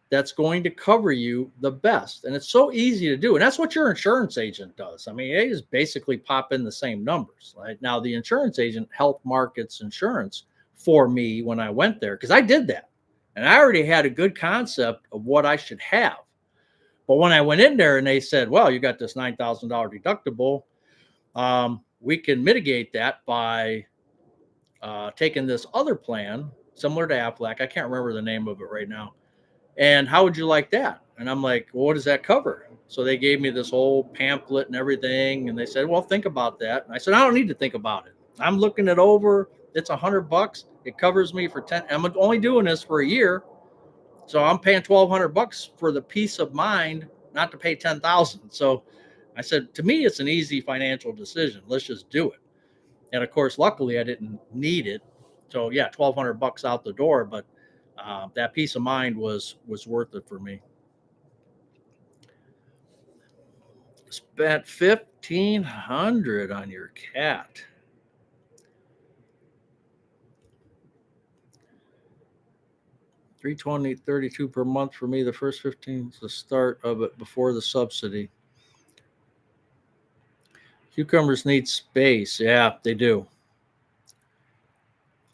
that's going to cover you the best. And it's so easy to do. And that's what your insurance agent does. I mean, they just basically pop in the same numbers. Right? Now, the insurance agent Health Markets Insurance for me when I went there, because I did that. And I already had a good concept of what I should have. But when I went in there and they said, well, you got this $9,000 deductible, we can mitigate that by taking this other plan, similar to Aflac. I can't remember the name of it right now. And how would you like that? And I'm like, well, what does that cover? So they gave me this whole pamphlet and everything. And they said, well, think about that. And I said, I don't need to think about it. I'm looking it over. It's $100. It covers me for 10. I'm only doing this for a year. So I'm paying $1,200 for the peace of mind, not to pay 10,000. So I said, to me, it's an easy financial decision. Let's just do it. And of course, luckily I didn't need it. So yeah, $1,200 out the door, but that peace of mind was worth it for me. Spent $1,500 on your cat. $320.32 per month for me. The first 15 is the start of it before the subsidy. Cucumbers need space. Yeah, they do.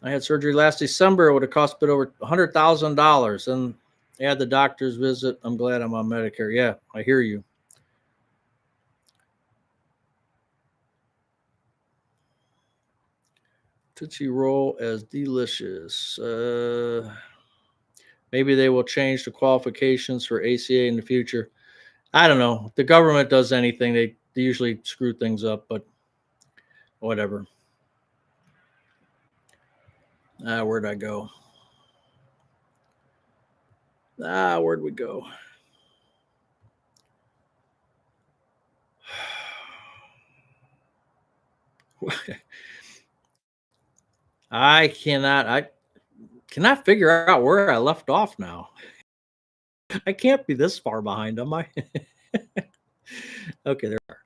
I had surgery last December. It would have cost a bit over $100,000. And add the doctor's visit. I'm glad I'm on Medicare. Yeah, I hear you. Tootsie Roll as delicious. Maybe they will change the qualifications for ACA in the future. I don't know. If the government does anything, they usually screw things up, but whatever. Where'd I go? Where'd we go? I cannot figure out where I left off now. I can't be this far behind, am I? Okay, there are.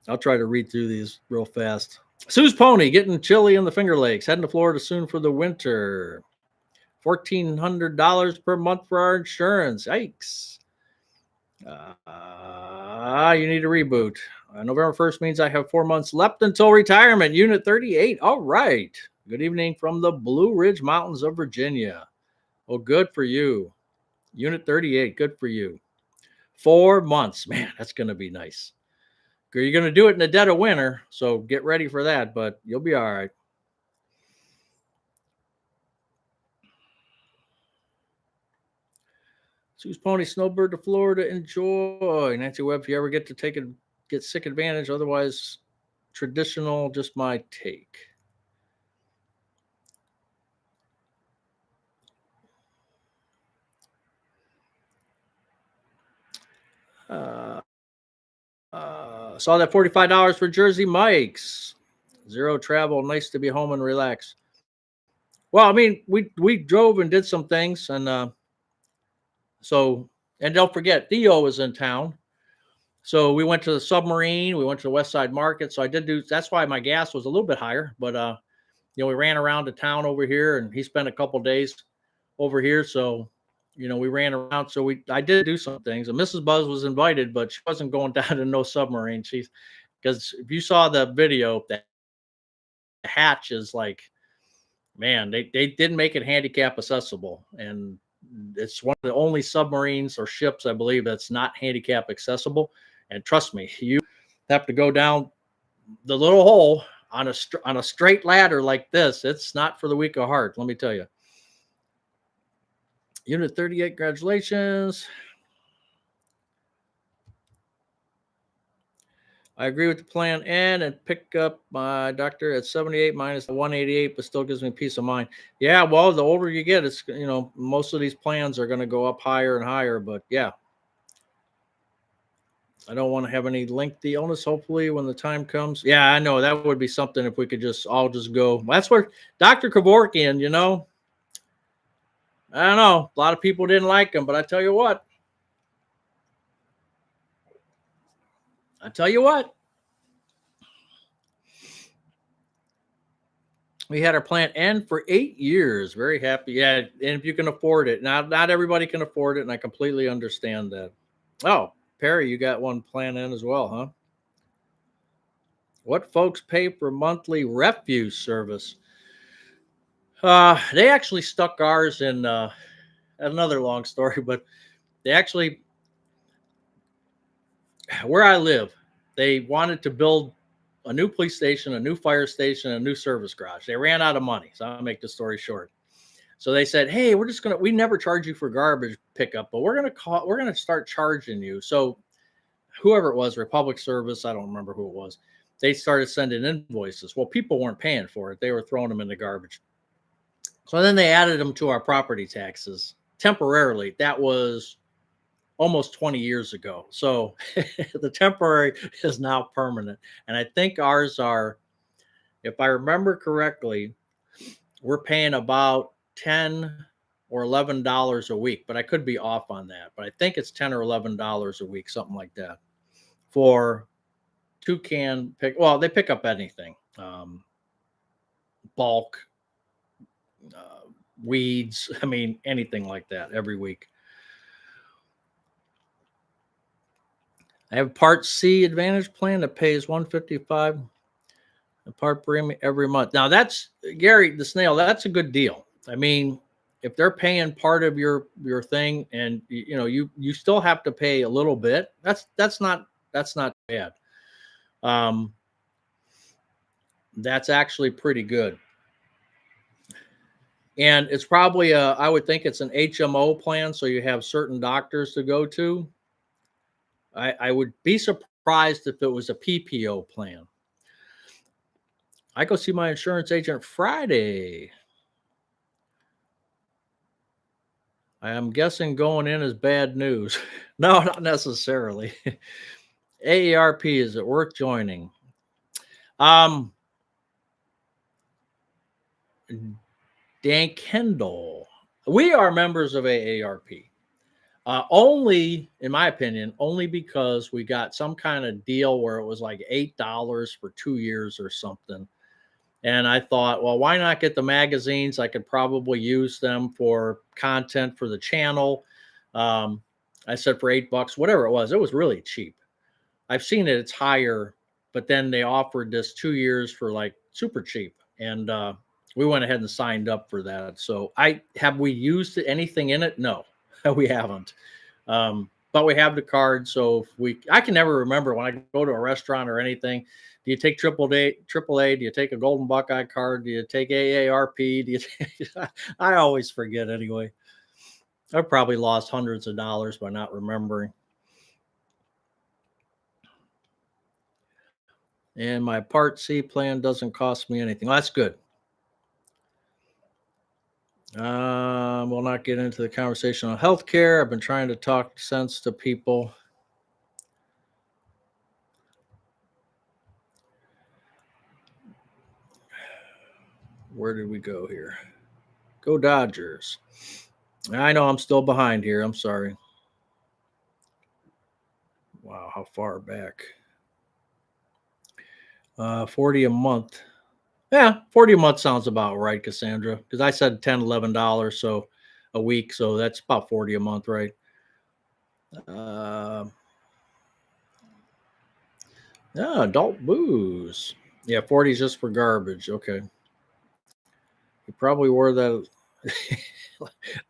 I'll try to read through these real fast. Sue's Pony getting chilly in the Finger Lakes, heading to Florida soon for the winter. $1,400 per month for our insurance. Yikes. You need a reboot. November 1st means I have 4 months left until retirement. Unit 38. All right. Good evening from the Blue Ridge Mountains of Virginia. Well, good for you. Unit 38. Good for you. 4 months. Man, that's going to be nice. You're going to do it in the dead of winter, so get ready for that, but you'll be all right. Sue's Pony Snowbird to Florida. Enjoy. Nancy Webb, if you ever get to get sick advantage, otherwise traditional, just my take. Saw that $45 for Jersey Mike's. Zero travel. Nice to be home and relax. Well, I mean, we drove and did some things, and so, and don't forget, Theo was in town. So we went to the Submarine. We went to the West Side Market. So I did do. That's why my gas was a little bit higher. But we ran around the town over here, and he spent a couple days over here. So we ran around. So I did do some things. And Mrs. Buzz was invited, but she wasn't going down to no submarine. Because if you saw the video, the hatch is like, man, they didn't make it handicap accessible. And it's one of the only submarines or ships, I believe, that's not handicap accessible. And trust me, you have to go down the little hole on a straight ladder like this. It's not for the weak of heart, let me tell you. Unit 38, congratulations. I agree with the plan and pick up my doctor at 78 minus the 188, but still gives me peace of mind. Yeah, well, the older you get, it's, most of these plans are going to go up higher and higher, but yeah. I don't want to have any lengthy illness, hopefully, when the time comes. Yeah, I know that would be something if we could all just go. That's where Dr. Kevorkian, I don't know. A lot of people didn't like him, but I tell you what. We had our plant end for 8 years. Very happy. Yeah, and if you can afford it. Not everybody can afford it, and I completely understand that. Oh, Perry, you got one plan in as well, huh? What folks pay for monthly refuse service? They actually stuck ours in another long story, but they actually, where I live, they wanted to build a new police station, a new fire station, a new service garage. They ran out of money. So I'll make the story short. So they said, hey, we never charge you for garbage pickup, but we're going to start charging you. So whoever it was, Republic Service, I don't remember who it was, they started sending invoices. Well, people weren't paying for it. They were throwing them in the garbage. So then they added them to our property taxes temporarily. That was almost 20 years ago. So the temporary is now permanent. And I think ours are, if I remember correctly, we're paying about $10 or $11 a week, but I could be off on that. But I think it's $10 or $11 a week, something like that, for Toucan pick. Well, they pick up anything, bulk, weeds. I mean, anything like that every week. I have Part C Advantage plan that pays $155 a part premium every month. Now that's Gary the Snail. That's a good deal. I mean, if they're paying part of your thing, and you still have to pay a little bit, that's not bad. That's actually pretty good. And it's probably I would think it's an HMO plan, so you have certain doctors to go to. I would be surprised if it was a PPO plan. I go see my insurance agent Friday. I am guessing going in is bad news. No, not necessarily. AARP, is it worth joining? Dan Kendall. We are members of AARP. Only, in my opinion, only because we got some kind of deal where it was like $8 for 2 years or something. And I thought, well, why not get the magazines? I could probably use them for content for the channel. I said for $8, whatever it was really cheap. I've seen it's higher, but then they offered this 2 years for like super cheap. And we went ahead and signed up for that. So have we used anything in it? No, we haven't. But we have the card. So I can never remember when I go to a restaurant or anything. Do you take AAA? Do you take a Golden Buckeye card? Do you take AARP? I always forget anyway. I've probably lost hundreds of dollars by not remembering. And my Part C plan doesn't cost me anything. Well, that's good. We'll not get into the conversation on healthcare. I've been trying to talk sense to people. Where did we go here? Go Dodgers. I know I'm still behind here. I'm sorry. Wow, how far back? 40 a month. Yeah, 40 a month sounds about right, Cassandra, because I said $10, $11. So a week, so that's about 40 a month, right? Yeah, adult booze. Yeah, 40 is just for garbage. Okay. You probably wore that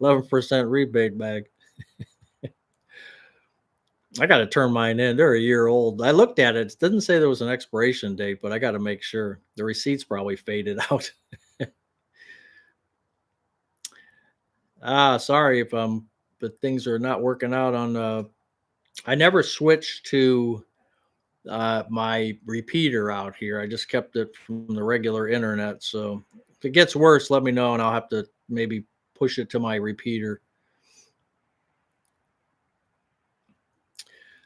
11% rebate bag. I got to turn mine in. They're a year old. I looked at it. It didn't say there was an expiration date, but I got to make sure. The receipt's probably faded out. Sorry if but things are not working out on I never switched to my repeater out here. I just kept it from the regular internet. So if it gets worse, let me know and I'll have to maybe push it to my repeater.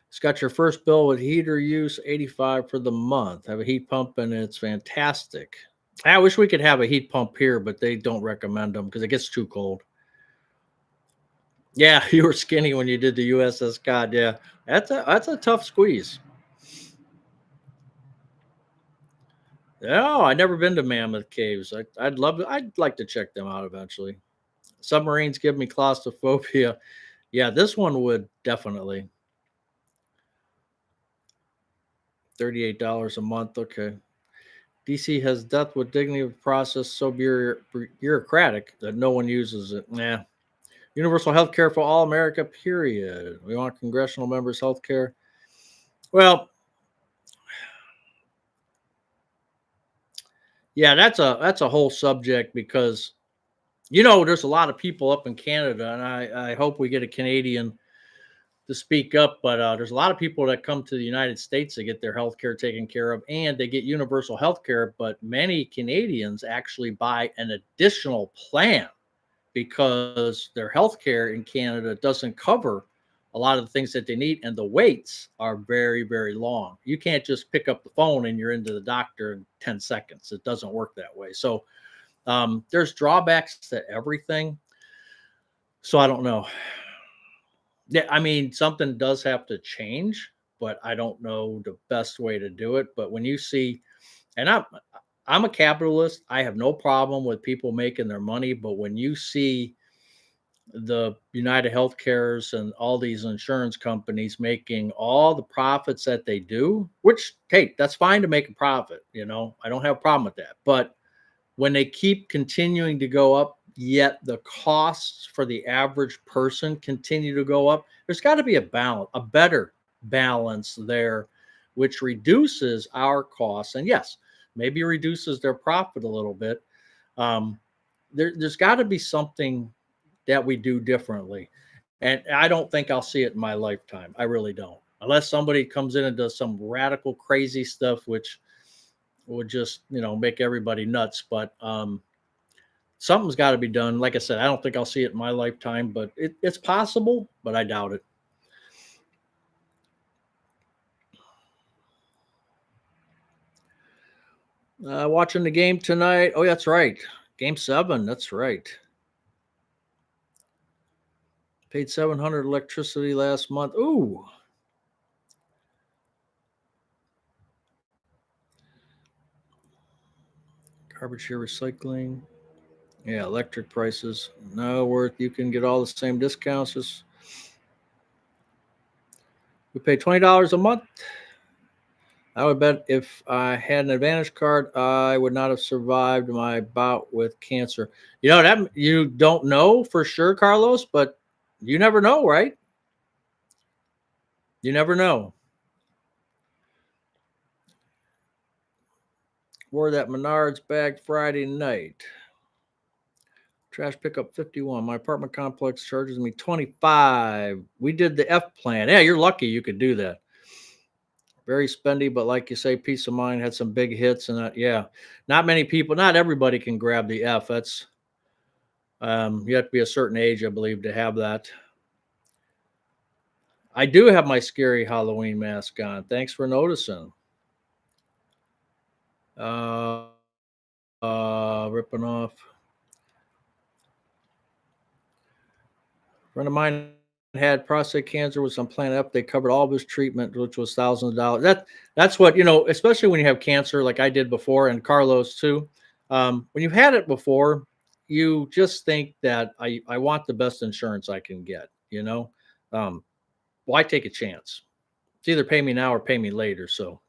It's got your first bill with heater use, 85 for the month. Have a heat pump and it's fantastic. I wish we could have a heat pump here, but they don't recommend them because it gets too cold. Yeah, you were skinny when you did the USS Cod. Yeah, that's a tough squeeze. No, I've never been to Mammoth Caves. I'd love to. I'd like to check them out eventually. Submarines give me claustrophobia. Yeah, this one would definitely. $38 a month. Okay. DC has death with dignity process so bureaucratic that no one uses it. Nah. Universal health care for all America, period. We want congressional members' health care. Well, yeah, that's a whole subject because there's a lot of people up in Canada, and I hope we get a Canadian to speak up. But there's a lot of people that come to the United States to get their health care taken care of, and they get universal health care. But many Canadians actually buy an additional plan because their health care in Canada doesn't cover a lot of the things that they need, and the waits are very, very long. You can't just pick up the phone and you're into the doctor in 10 seconds. It doesn't work that way. So there's drawbacks to everything. So I don't know. Yeah, I mean, something does have to change, but I don't know the best way to do it. But when you see, and I'm a capitalist, I have no problem with people making their money. But when you see the United Healthcares and all these insurance companies making all the profits that they do, which, hey, that's fine to make a profit. I don't have a problem with that. But when they keep continuing to go up, yet the costs for the average person continue to go up, there's got to be a better balance there, which reduces our costs. And yes, maybe reduces their profit a little bit. There's got to be something that we do differently. And I don't think I'll see it in my lifetime. I really don't. Unless somebody comes in and does some radical, crazy stuff, which would just, make everybody nuts. But something's got to be done. Like I said, I don't think I'll see it in my lifetime, but it's possible, but I doubt it. Watching the game tonight. Oh, that's right. Game 7. That's right. Paid $700 electricity last month. Ooh. Garbage here, recycling. Yeah, electric prices. No worth. You can get all the same discounts. We pay $20 a month. I would bet if I had an Advantage card, I would not have survived my bout with cancer. That you don't know for sure, Carlos, but you never know, right? You never know. Wore that Menards bag Friday night. Trash pickup 51. My apartment complex charges me 25. We did the F plan. Yeah, you're lucky you could do that. Very spendy, but like you say, peace of mind. Had some big hits, and yeah, not many people, not everybody can grab the F. That's you have to be a certain age, I believe, to have that. I do have my scary Halloween mask on. Thanks for noticing. Ripping off. A friend of mine had prostate cancer with some Plan F. They covered all of his treatment, which was thousands of dollars. That's what, especially when you have cancer, like I did before, and Carlos too. When you've had it before, you just think that I want the best insurance I can get, why take a chance? It's either pay me now or pay me later. So,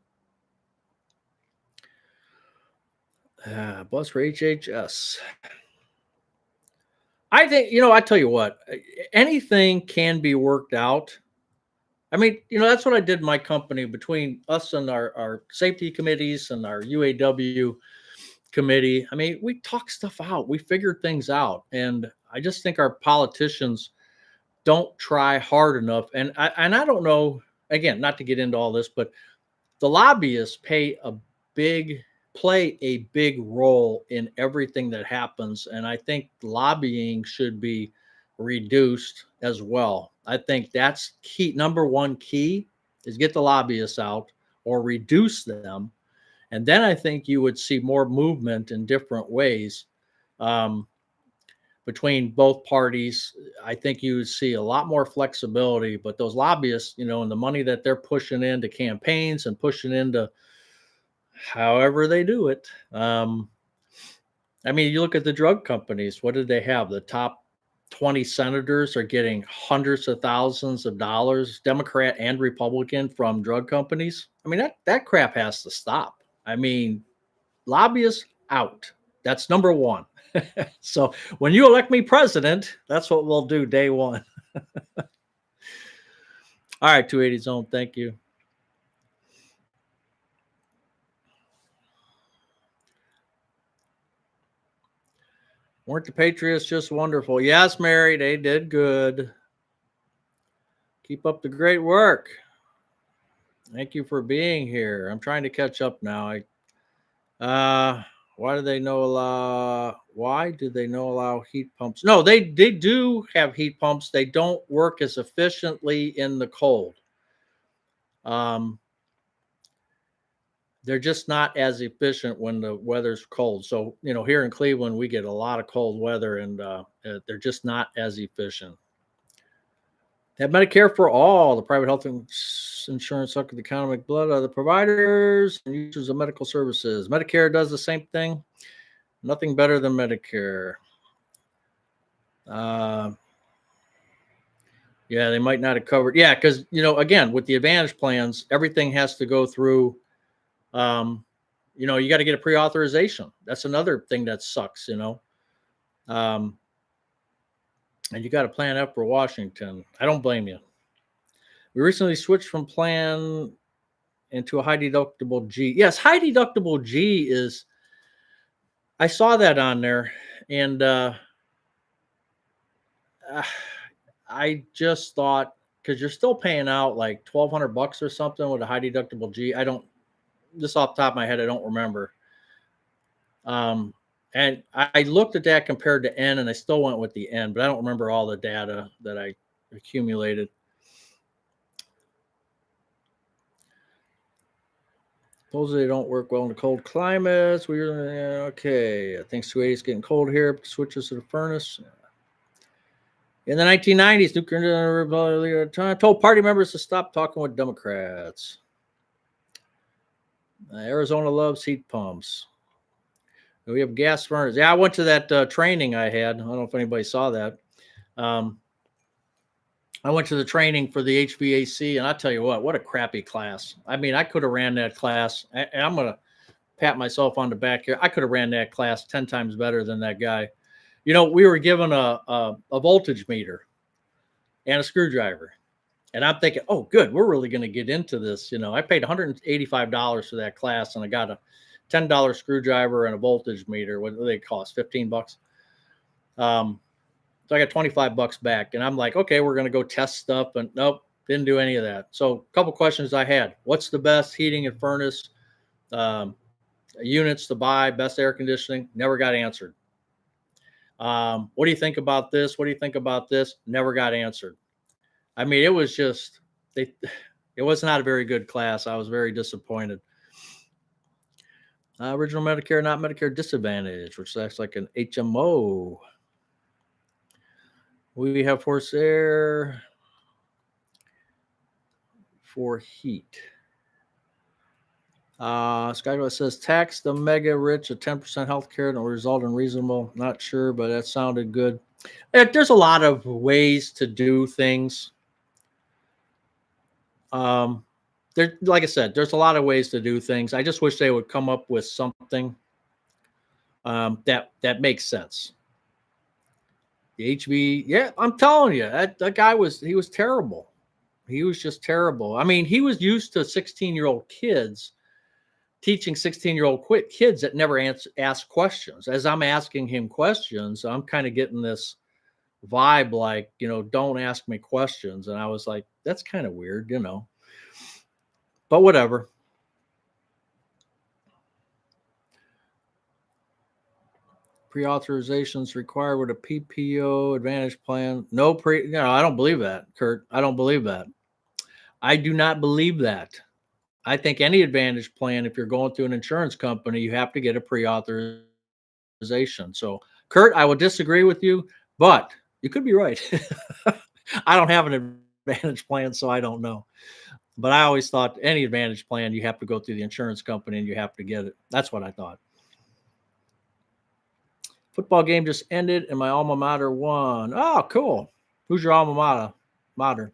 bus for HHS. I think, I tell you what, anything can be worked out. I mean, that's what I did in my company between us and our safety committees and our UAW committee. I mean, we talk stuff out, we figured things out. And I just think our politicians don't try hard enough. And I don't know, again, not to get into all this, but the lobbyists play a big role in everything that happens. And I think lobbying should be reduced as well. I think that's key. Number one key is get the lobbyists out or reduce them. And then I think you would see more movement in different ways between both parties. I think you would see a lot more flexibility, but those lobbyists, and the money that they're pushing into campaigns and pushing into however they do it. I mean, you look at the drug companies, what did they have? The top 20 senators are getting hundreds of thousands of dollars, Democrat and Republican, from drug companies. I mean, that crap has to stop. I mean, lobbyists out. That's number one. So when you elect me president, that's what we'll do day one. All right, 280 Zone, thank you. Weren't the Patriots just wonderful? Yes, Mary, they did good. Keep up the great work. Thank you for being here. I'm trying to catch up now. Why do they no allow heat pumps? No, they do have heat pumps. They don't work as efficiently in the cold. They're just not as efficient when the weather's cold. So, here in Cleveland, we get a lot of cold weather, and they're just not as efficient. Have Medicare for all. The private health insurance suck the economic blood of the providers and users of medical services. Medicare does the same thing. Nothing better than Medicare. Yeah, they might not have covered. Yeah, because, again, with the Advantage plans, everything has to go through. You got to get a pre-authorization. That's another thing that sucks, and you got a plan F for Washington. I don't blame you. We recently switched from plan into a high deductible G. Yes, high deductible G is, I saw that on there, and I just thought, because you're still paying out like $1,200 or something with a high deductible G. Just off the top of my head, I don't remember. And I looked at that compared to N, and I still went with the N, but I don't remember all the data that I accumulated. Supposedly they don't work well in the cold climates. Okay. I think 280 is getting cold here. Switches to the furnace. In the 1990s, nuclear told party members to stop talking with Democrats. Arizona loves heat pumps. We have gas furnace. Yeah, I went to that training I had. I don't know if anybody saw that. I went to the training for the HVAC, and I tell you what a crappy class. I mean, I could have ran that class, and I'm going to pat myself on the back here. I could have ran that class 10 times better than that guy. We were given a voltage meter and a screwdriver. And I'm thinking, oh, good, we're really going to get into this. I paid $185 for that class, and I got a $10 screwdriver and a voltage meter. What do they cost? $15. So I got $25 back, and I'm like, okay, we're going to go test stuff. And nope, didn't do any of that. So a couple questions I had: what's the best heating and furnace units to buy? Best air conditioning? Never got answered. What do you think about this? What do you think about this? Never got answered. I mean, it was just, it was not a very good class. I was very disappointed. Original Medicare, not Medicare Disadvantage, which acts like an HMO. We have forced air for heat. Skygo says tax the mega rich at 10% healthcare and it will result in reasonable. Not sure, but that sounded good. There's a lot of ways to do things. Like I said, there's a lot of ways to do things. I just wish they would come up with something that makes sense. The HB, yeah, I'm telling you, that guy was terrible. He was just terrible. I mean, he was used to 16-year-old kids teaching 16-year-old kids that never ask questions. As I'm asking him questions, I'm kind of getting this vibe like, don't ask me questions. And I was like, that's kind of weird, but whatever. Pre-authorizations required with a PPO Advantage plan. No, I don't believe that, Kurt. I don't believe that. I do not believe that. I think any Advantage plan, if you're going through an insurance company, you have to get a pre-authorization. So, Kurt, I will disagree with you, but you could be right. I don't have an Advantage plan, so I don't know. But I always thought any Advantage plan, you have to go through the insurance company and you have to get it. That's what I thought. Football game just ended and my alma mater won. Oh, cool. Who's your alma mater?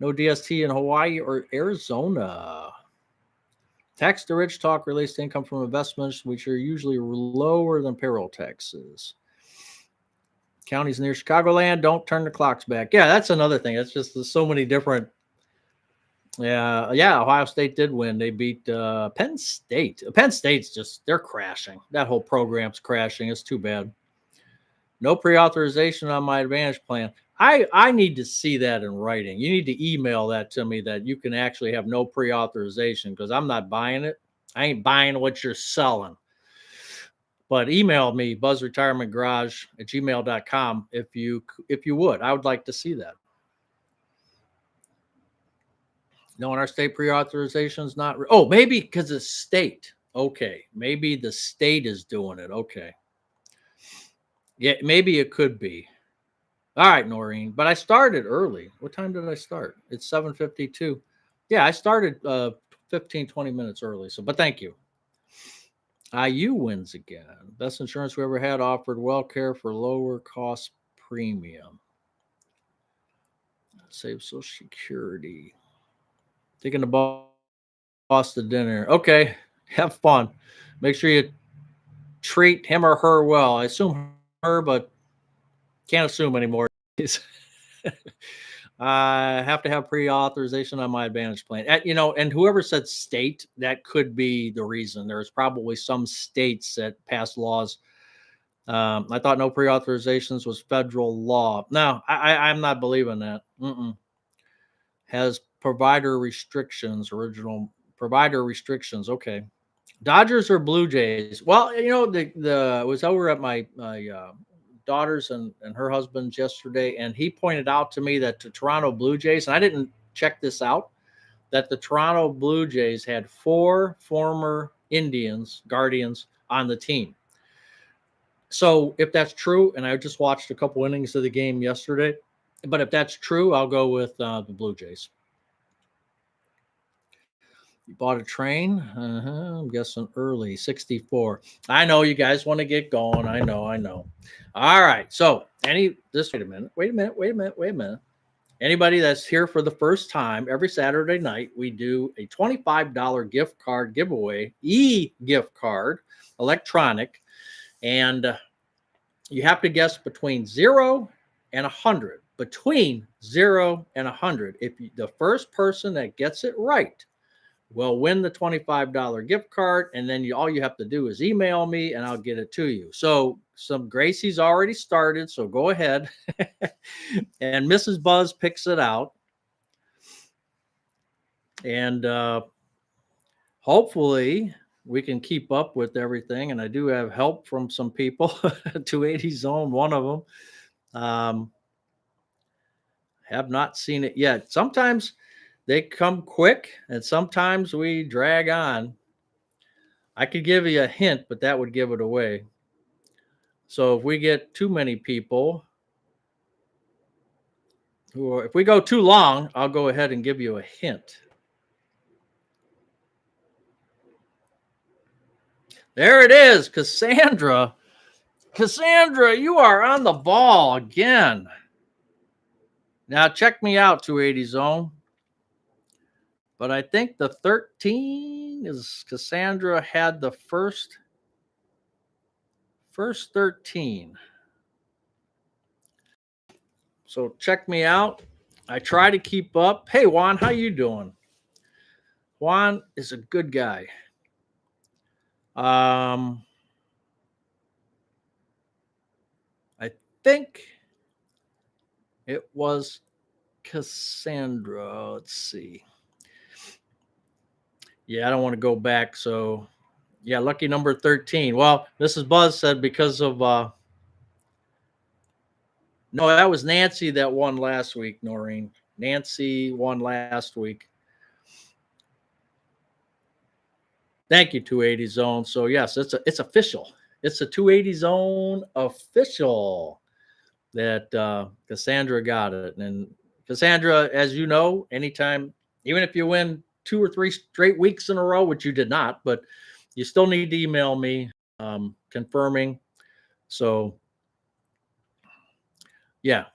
No DST in Hawaii or Arizona. Tax to rich talk relates to income from investments, which are usually lower than payroll taxes. Counties near Chicagoland, don't turn the clocks back. Yeah, that's another thing. It's just there's so many different. Yeah. Ohio State did win. They beat Penn State. Penn State's they're crashing. That whole program's crashing. It's too bad. No pre-authorization on my Advantage plan. I need to see that in writing. You need to email that to me that you can actually have no pre-authorization because I'm not buying it. I ain't buying what you're selling. But email me, buzzretirementgarage@gmail.com if you would. I would like to see that. No, in our state pre-authorization is not. Maybe because it's state. Okay, maybe the state is doing it. Okay. Yeah, maybe it could be. All right, Noreen. But I started early. What time did I start? It's 7:52. Yeah, I started 15, 20 minutes early. But thank you. IU wins again. Best insurance we ever had, offered well care for lower cost premium. Save Social Security. Taking the boss to dinner. Okay, have fun. Make sure you treat him or her well. I assume her, but can't assume anymore. I have to have pre-authorization on my Advantage plan. And whoever said state, that could be the reason. There's probably some states that pass laws. I thought no pre-authorizations was federal law. No, I'm not believing that. Has provider restrictions, original provider restrictions. Okay. Dodgers or Blue Jays? Well, the was over at my daughters and her husband's yesterday, and he pointed out to me that the Toronto Blue Jays, and I didn't check this out, that the Toronto Blue Jays had 4 former Guardians on the team. So if that's true, and I just watched a couple innings of the game yesterday, but if that's true, I'll go with the Blue Jays. You bought a train? I'm guessing early, 64. I know you guys want to get going. I know. All right. So wait a minute. Anybody that's here for the first time, every Saturday night, we do a $25 gift card giveaway, gift card, electronic. And you have to guess between 0 and 100. Between 0 and 100. If the first person that gets it right will win the $25 gift card, and then all you have to do is email me and I'll get it to you. So some Gracie's already started, so go ahead. And Mrs. Buzz picks it out. And hopefully we can keep up with everything. And I do have help from some people, 280 Zone, one of them. Have not seen it yet. Sometimes they come quick and sometimes we drag on. I could give you a hint, but that would give it away. So if we get too many people, if we go too long, I'll go ahead and give you a hint. There it is, Cassandra. Cassandra, you are on the ball again. Now check me out, 280 zone. But I think the 13 is Cassandra had the first 13. So check me out. I try to keep up. Hey Juan, how you doing? Juan is a good guy. I think it was Cassandra. Let's see. Yeah, I don't want to go back. So, yeah, lucky number 13. Well, Mrs. Buzz said because of no, that was Nancy that won last week, Noreen. Nancy won last week. Thank you, 280 zone. So yes, it's official. It's a 280 zone official that Cassandra got it. And Cassandra, as you know, anytime, even if you win 2 or 3 straight weeks in a row, which you did not, but you still need to email me confirming. So yeah,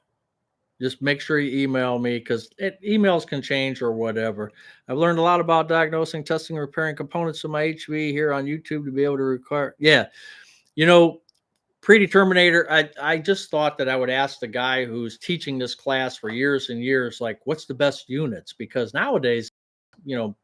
just make sure you email me because emails can change or whatever. I've learned a lot about diagnosing, testing, and repairing components of my HV here on YouTube to be able to require. Yeah, you know, Predeterminator, I just thought that I would ask the guy who's teaching this class for years and years, like, what's the best units? Because nowadays,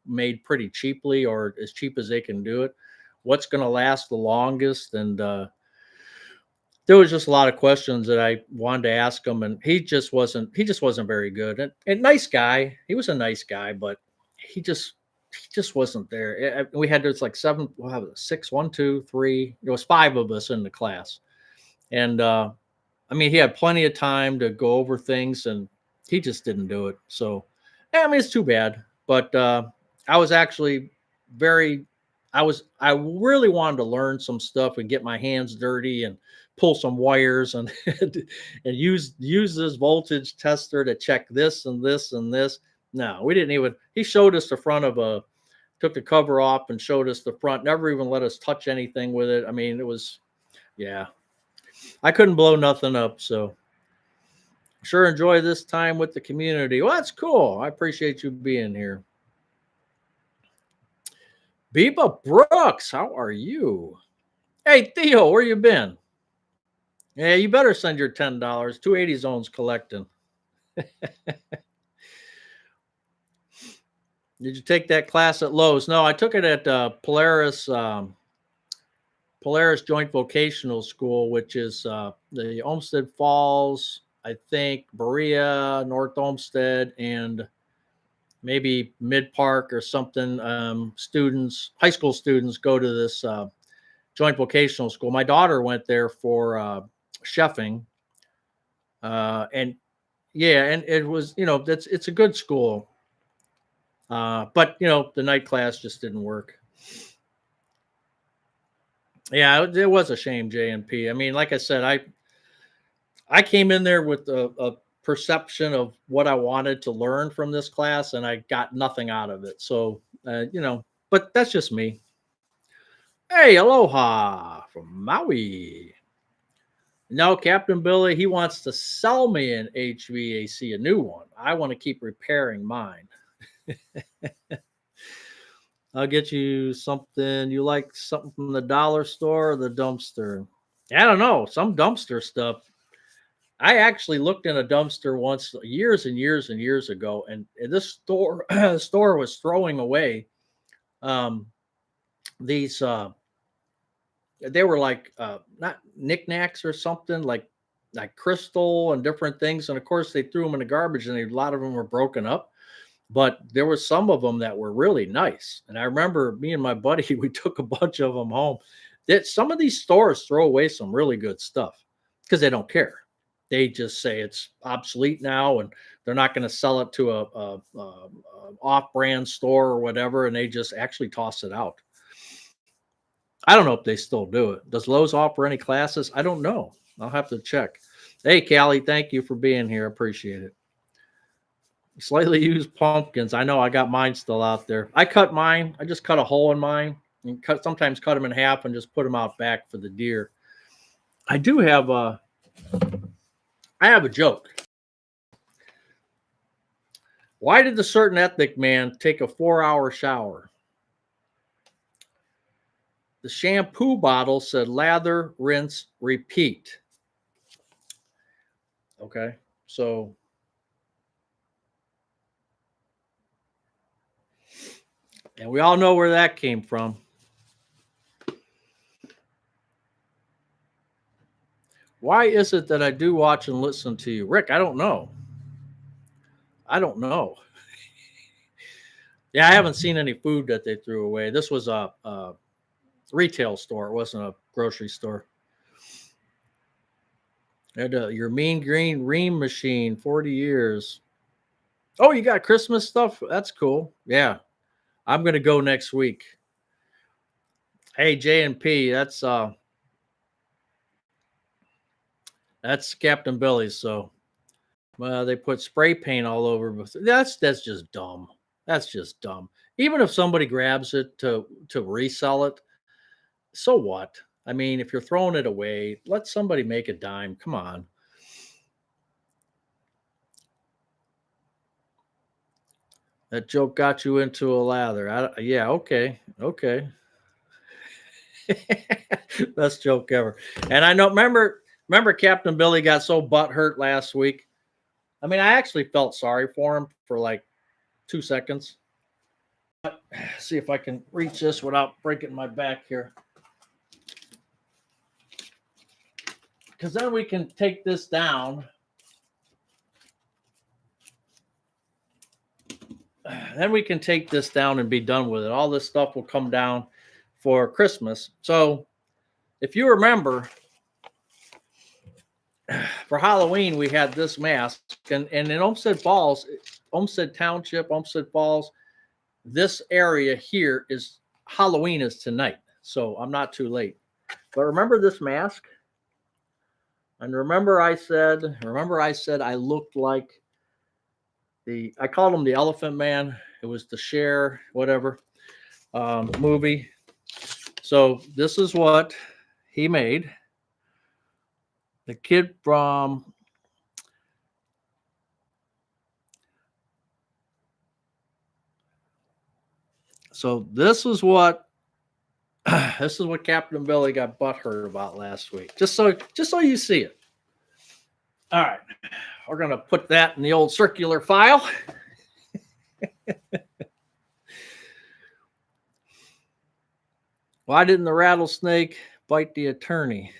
made pretty cheaply or as cheap as they can do it. What's going to last the longest? And there was just a lot of questions that I wanted to ask him, and he just wasn't very good. And nice guy, he was a nice guy, but he just wasn't there. We had there's like seven, six, 1, 2, 3. There was 5 of us in the class, and I mean, he had plenty of time to go over things, and he just didn't do it. So, I mean, it's too bad. But I was actually I really wanted to learn some stuff and get my hands dirty and pull some wires and and use this voltage tester to check this and this and this. No, we didn't even. He showed us the front of took the cover off and showed us the front. Never even let us touch anything with it. I mean, it was, yeah. I couldn't blow nothing up, so sure enjoy this time with the community. Well, that's cool. I appreciate you being here. Biba Brooks, how are you? Hey, Theo, where you been? Yeah, you better send your $10. 280 zones collecting. Did you take that class at Lowe's? No, I took it at Polaris Joint Vocational School, which is the Olmsted Falls, I think, Berea, North Olmsted, and maybe Mid Park or something. High school students go to this joint vocational school. My daughter went there for chefing, and yeah, and it was, it's a good school, but the night class just didn't work. Yeah, it was a shame, JNP. I mean, like I said, I came in there with a perception of what I wanted to learn from this class, and I got nothing out of it. So, but that's just me. Hey, aloha from Maui. No, Captain Billy, he wants to sell me an HVAC, a new one. I want to keep repairing mine. I'll get you something. You like something from the dollar store or the dumpster? I don't know. Some dumpster stuff. I actually looked in a dumpster once years and years and years ago, and this store was throwing away these they were like not knickknacks or something, like crystal and different things, and of course they threw them in the garbage, and a lot of them were broken up, but there were some of them that were really nice. And I remember me and my buddy, we took a bunch of them home. That some of these stores throw away some really good stuff because they don't care. They just say it's obsolete now, and they're not going to sell it to a off-brand store or whatever, and they just actually toss it out. I don't know if they still do it. Does Lowe's offer any classes? I don't know. I'll have to check. Hey, Callie, thank you for being here. Appreciate it. Slightly used pumpkins. I know I got mine still out there. I cut mine. I just cut a hole in mine and sometimes cut them in half and just put them out back for the deer. I do have I have a joke. Why did the certain ethnic man take a 4-hour shower? The shampoo bottle said lather, rinse, repeat. Okay, so and we all know where that came from. Why is it that I do watch and listen to you? Rick, I don't know. I don't know. Yeah, I haven't seen any food that they threw away. This was a retail store. It wasn't a grocery store. And your Mean Green Ream machine, 40 years. Oh, you got Christmas stuff? That's cool. Yeah. I'm going to go next week. Hey, J&P, that's Captain Billy's. So they put spray paint all over. That's just dumb. That's just dumb. Even if somebody grabs it to resell it, so what? I mean, if you're throwing it away, let somebody make a dime. Come on. That joke got you into a lather. Yeah, okay. Best joke ever. And I know, remember Captain Billy got so butthurt last week. I mean, I actually felt sorry for him for like 2 seconds. But, see if I can reach this without breaking my back here. Because then we can take this down. Then we can take this down and be done with it. All this stuff will come down for Christmas. So if you remember, for Halloween, we had this mask. And in Olmsted Falls, Olmsted Township, Olmsted Falls, this area here is Halloween is tonight. So I'm not too late. But remember this mask? And remember I said I looked like I called him the Elephant Man. It was the Cher, whatever, movie. So this is what he made. The kid from this is what Captain Billy got butthurt about last week. Just so you see it. All right. We're going to put that in the old circular file. Why didn't the rattlesnake bite the attorney?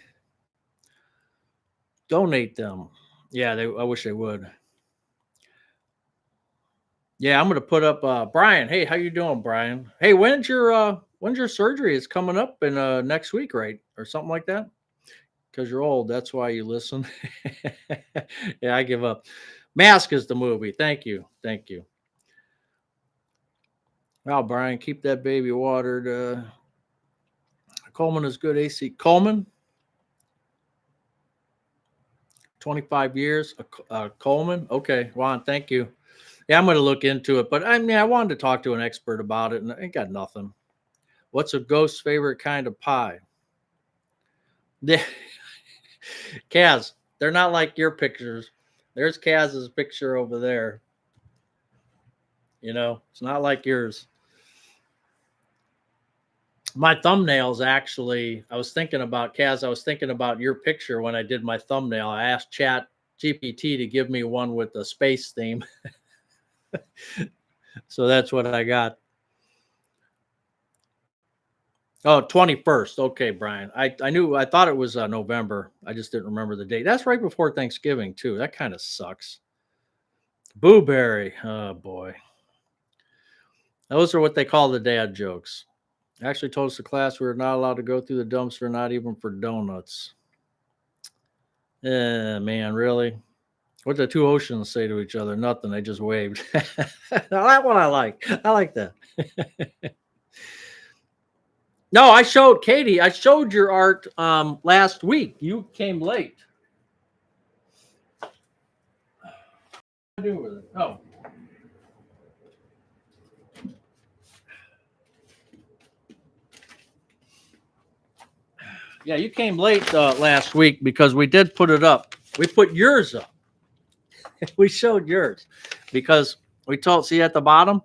Donate them. Yeah, I wish they would. Yeah, I'm going to put up Brian. Hey, how you doing, Brian? Hey, when's your surgery? It's coming up in next week, right? Or something like that? Because you're old. That's why you listen. Yeah, I give up. Mask is the movie. Thank you. Wow, Brian, keep that baby watered. Coleman is good. AC Coleman, 25 years. Coleman. Okay, Juan, thank you. Yeah, I'm going to look into it. But I mean, I wanted to talk to an expert about it, and I ain't got nothing. What's a ghost's favorite kind of pie? Kaz, they're not like your pictures. There's Kaz's picture over there. You know, it's not like yours. My thumbnails actually, I was thinking about Kaz. I was thinking about your picture when I did my thumbnail. I asked Chat GPT to give me one with the space theme. So that's what I got. Oh, 21st. Okay, Brian. I thought it was November. I just didn't remember the date. That's right before Thanksgiving, too. That kind of sucks. Booberry. Oh, boy. Those are what they call the dad jokes. Actually told us the class we were not allowed to go through the dumpster, not even for donuts. Man, really? What did the two oceans say to each other? Nothing. They just waved. That one I like. I like that. No, I showed Katie. I showed your art last week. You came late. What do I do with it? Oh. Yeah, you came late last week because we did put it up. We put yours up. We showed yours because we told, see at the bottom,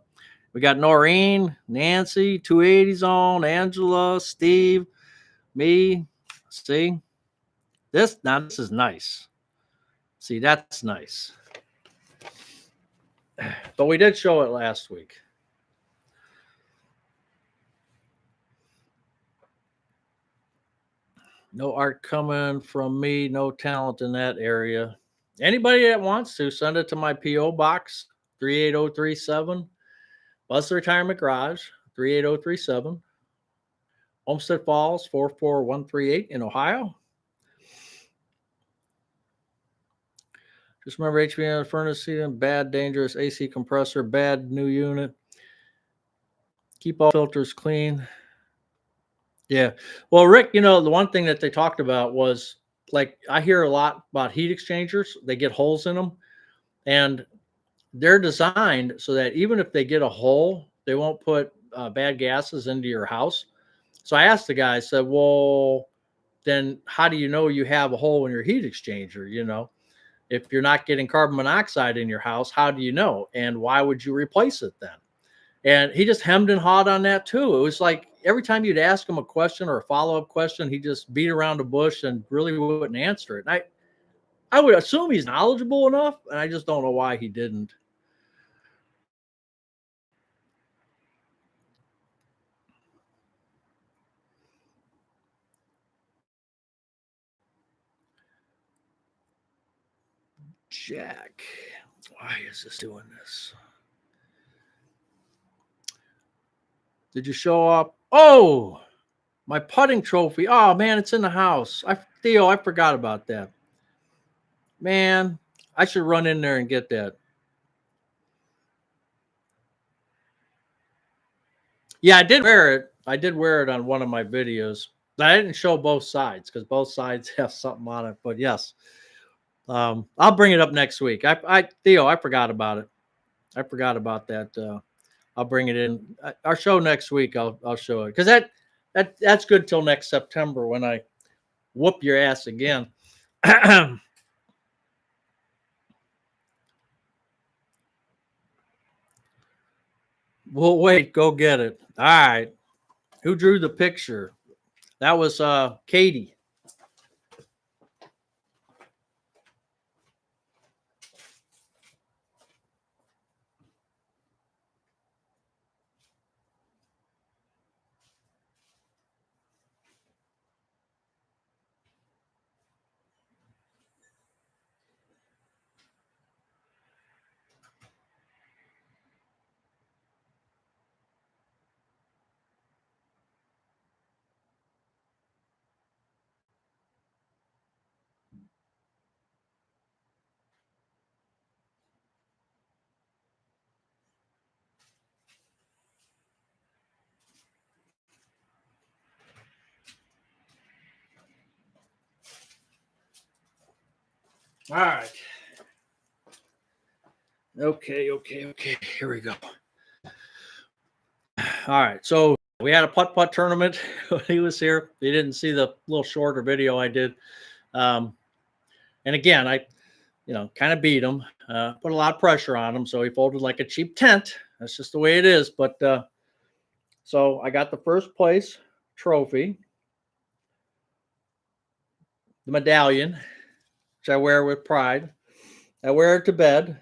we got Noreen, Nancy, 280 Zone, Angela, Steve, me. See this? Now this is nice. See, that's nice. But we did show it last week. No art coming from me, no talent in that area. Anybody that wants to, send it to my P.O. Box, 38037, Bus Retirement Garage, 38037, Homestead Falls, 44138 in Ohio. Just remember HVAC furnace seating, bad, dangerous AC compressor, bad new unit. Keep all filters clean. Yeah. Well, Rick, you know, the one thing that they talked about was, like, I hear a lot about heat exchangers. They get holes in them, and they're designed so that even if they get a hole, they won't put bad gases into your house. So I asked the guy, I said, well, then how do you know you have a hole in your heat exchanger? You know, if you're not getting carbon monoxide in your house, how do you know? And why would you replace it then? And he just hemmed and hawed on that too. It was like every time you'd ask him a question or a follow-up question, he just beat around the bush and really wouldn't answer it. And I would assume he's knowledgeable enough, and I just don't know why he didn't. Jack, why is this doing this? Did you show up? Oh, my putting trophy. Oh man, it's in the house. Theo, I forgot about that. Man, I should run in there and get that. Yeah, I did wear it. I did wear it on one of my videos. I didn't show both sides because both sides have something on it. But yes, I'll bring it up next week. Theo, I forgot about it. I forgot about that. I'll bring it in our show next week. I'll show it because that's good till next September when I whoop your ass again. We'll wait. Go get it. All right. Who drew the picture? That was Katie. All right. Okay. Here we go. All right. So we had a putt tournament when he was here. You didn't see the little shorter video I did. And again, I kind of beat him, put a lot of pressure on him. So he folded like a cheap tent. That's just the way it is. But so I got the first place trophy, the medallion, which I wear with pride. I wear it to bed.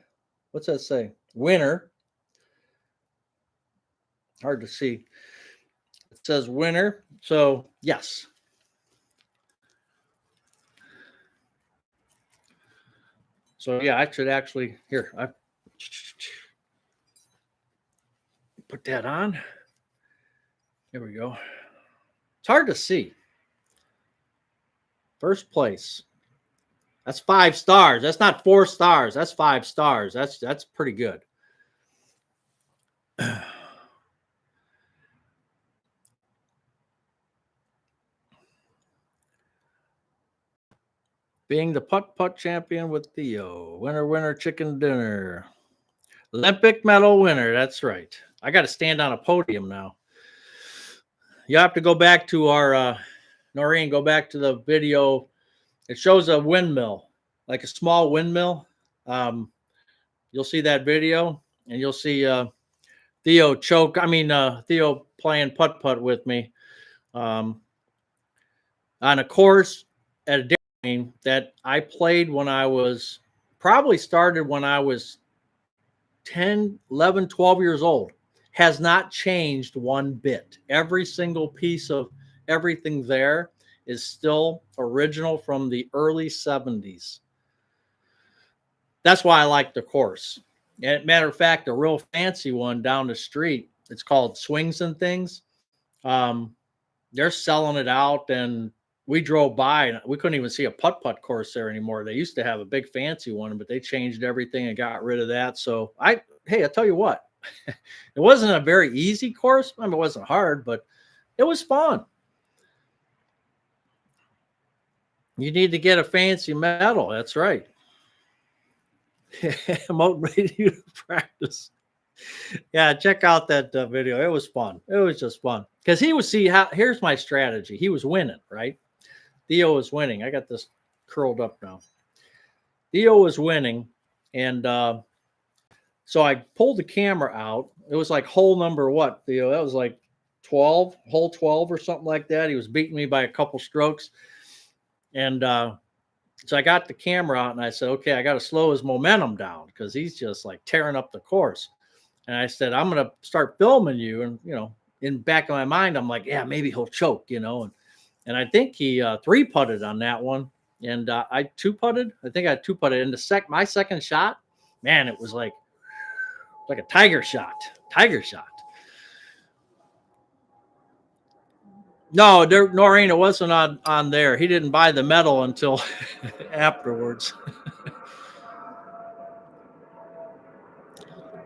What's that say? Winner. Hard to see. It says winner. So yes. So yeah, I should actually here. I put that on. Here we go. It's hard to see. First place. That's 5 stars. That's not 4 stars. That's 5 stars. That's pretty good. Being the putt champion with Theo. Winner, chicken dinner. Olympic medal winner. That's right. I got to stand on a podium now. You have to go back to our Noreen, go back to the video. It shows a windmill, like a small windmill. You'll see that video, and you'll see Theo Theo playing putt-putt with me on a course at a game that I played when I was probably started when I was 10, 11, 12 years old. Has not changed one bit. Every single piece of everything there is still original from the early 70s. That's why I like the course. And matter of fact, a real fancy one down the street, it's called Swings and Things. They're selling it out, and we drove by and we couldn't even see a putt-putt course there anymore. They used to have a big fancy one, but they changed everything and got rid of that. So I tell you what, it wasn't a very easy course. I mean, it wasn't hard, but it was fun. You need to get a fancy medal. That's right. Motivate you to practice. Yeah, check out that video. It was fun. It was just fun because he was here's my strategy. He was winning, right? Theo was winning. I got this curled up now. Theo was winning, and so I pulled the camera out. It was like hole number what, Theo? That was like 12, hole 12 or something like that. He was beating me by a couple strokes, and so I got the camera out and I said, okay, I got to slow his momentum down because he's just like tearing up the course. And I said, I'm going to start filming you. And, in the back of my mind, I'm like, yeah, maybe he'll choke, And I think he 3-putted on that one. And I 2-putted. I think I 2-putted. And my second shot, man, it was like a tiger shot. No, Noreen, it wasn't on there. He didn't buy the medal until afterwards.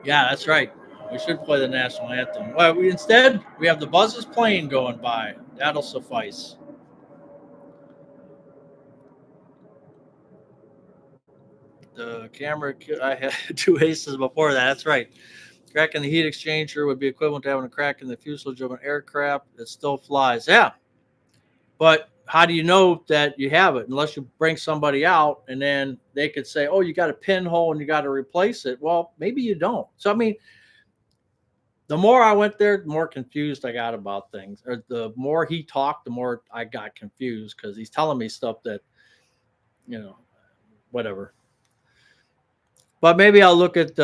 Yeah, that's right. We should play the national anthem. Well, instead, we have the Buzz's plane going by. That'll suffice. The camera, I had 2 aces before that. That's right. Crack in the heat exchanger would be equivalent to having a crack in the fuselage of an aircraft. It still flies. Yeah. But how do you know that you have it unless you bring somebody out and then they could say, oh, you got a pinhole and you got to replace it? Well, maybe you don't. So, I mean, the more I went there, the more confused I got about things. Or the more he talked, the more I got confused because he's telling me stuff that, whatever. But maybe I'll look at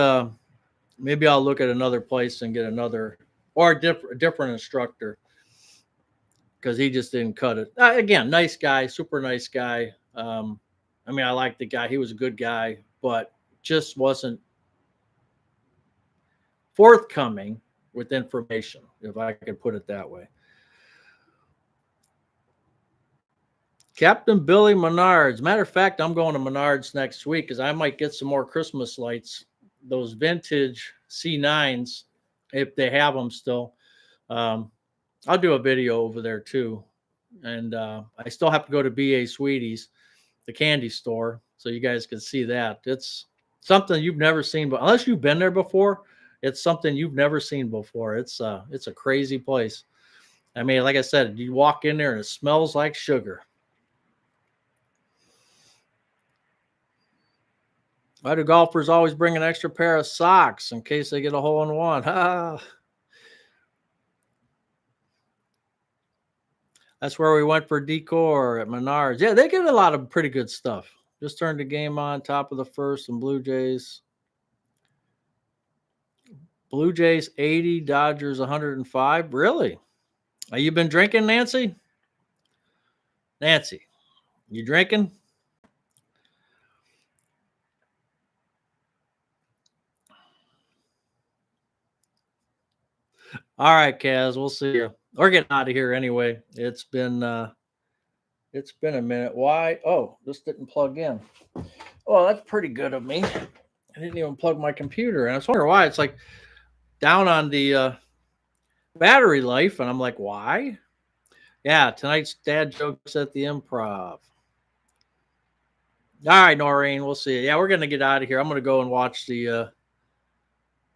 another place and get another or a different instructor because he just didn't cut it. Again, nice guy, super nice guy. I like the guy. He was a good guy, but just wasn't forthcoming with information, if I could put it that way. Captain Billy Menards. Matter of fact, I'm going to Menards next week because I might get some more Christmas lights, those vintage C9s, if they have them still. I'll do a video over there too. And I still have to go to BA Sweeties, the candy store, so you guys can see that. It's something you've never seen, but unless you've been there before, it's something you've never seen before. It's a crazy place. I mean, like I said, you walk in there and it smells like sugar. Why do golfers always bring an extra pair of socks in case they get a hole in one? That's where we went for decor at Menards. Yeah, they get a lot of pretty good stuff. Just turned the game on, top of the first, and Blue Jays 80, Dodgers 105. Really? You been drinking, Nancy? Nancy, you drinking? All right, Kaz, we'll see you. We're getting out of here anyway. It's been a minute. Why? Oh, this didn't plug in. Oh, that's pretty good of me. I didn't even plug my computer in. I was wondering why. It's like down on the battery life, and I'm like, why? Yeah, tonight's dad jokes at the Improv. All right, Noreen, we'll see you. Yeah, we're gonna get out of here. I'm gonna go and watch the.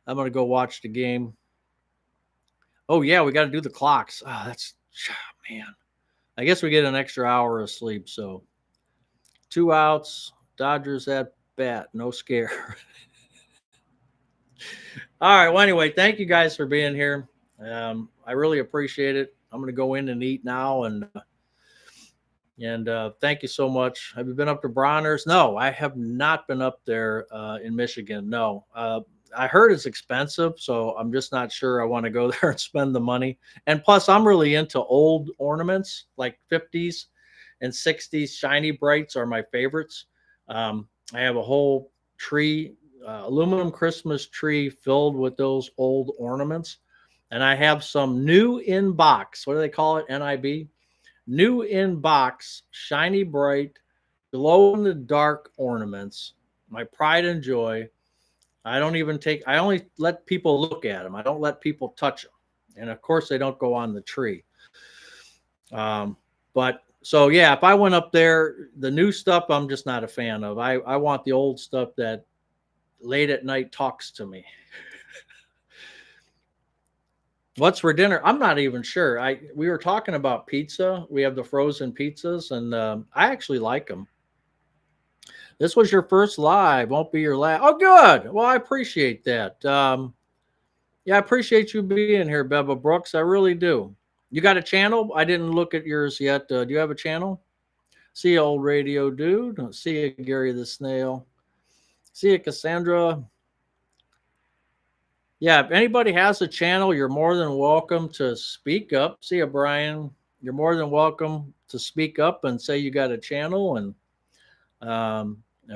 I'm gonna go watch the game. Oh yeah, we got to do the clocks. Oh, man. I guess we get an extra hour of sleep. So 2 outs, Dodgers at bat, no scare. All right. Well, anyway, thank you guys for being here. I really appreciate it. I'm going to go in and eat now, and thank you so much. Have you been up to Bronner's? No, I have not been up there in Michigan. No, I heard it's expensive, so I'm just not sure I want to go there and spend the money. And plus, I'm really into old ornaments, like 50s and 60s. Shiny Brights are my favorites. I have a whole tree, aluminum Christmas tree filled with those old ornaments. And I have some new in box. What do they call it? NIB? New in box, shiny bright, glow in the dark ornaments. My pride and joy. I only let people look at them. I don't let people touch them. And of course, they don't go on the tree. But so, yeah, if I went up there, the new stuff I'm just not a fan of. I want the old stuff that late at night talks to me. What's for dinner? I'm not even sure. We were talking about pizza. We have the frozen pizzas, and I actually like them. This was your first live. Won't be your last. Oh, good. Well, I appreciate that. Yeah, I appreciate you being here, Beba Brooks. I really do. You got a channel? I didn't look at yours yet. Do you have a channel? See you, old radio dude. See you, Gary the Snail. See you, Cassandra. Yeah, if anybody has a channel, you're more than welcome to speak up. See you, Brian. You're more than welcome to speak up and say you got a channel and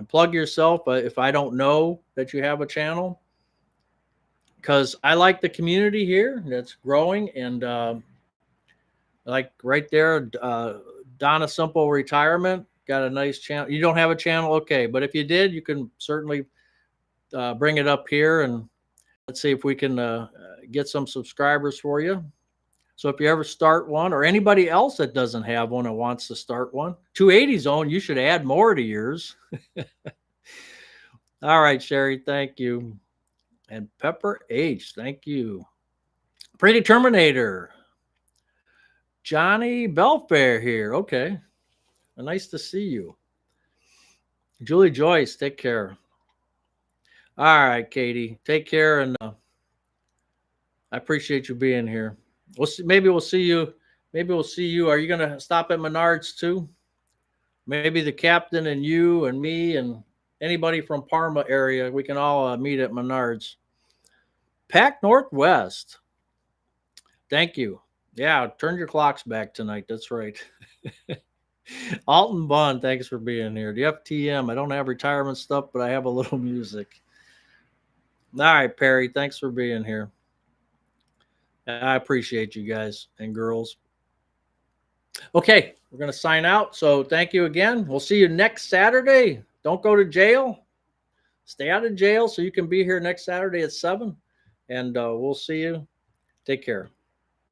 plug yourself if I don't know that you have a channel. Because I like the community here that's growing, and like right there, Donna Simple Retirement got a nice channel. You don't have a channel, okay? But if you did, you can certainly bring it up here, and let's see if we can get some subscribers for you. So if you ever start one, or anybody else that doesn't have one and wants to start one, 280 Zone, you should add more to yours. All right, Sherry, thank you. And Pepper H, thank you. Pretty Terminator. Johnny Belfair here. Okay. Nice to see you. Julie Joyce, take care. All right, Katie, take care, and I appreciate you being here. We'll see. Maybe we'll see you. Maybe we'll see you. Are you going to stop at Menards too? Maybe the captain and you and me and anybody from Parma area. We can all meet at Menards. Pac Northwest. Thank you. Yeah, turn your clocks back tonight. That's right. Alton Bond, thanks for being here. Do you have TM? I don't have retirement stuff, but I have a little music. All right, Perry, thanks for being here. I appreciate you guys and girls. Okay, we're going to sign out. So thank you again. We'll see you next Saturday. Don't go to jail. Stay out of jail so you can be here next Saturday at 7. And we'll see you. Take care.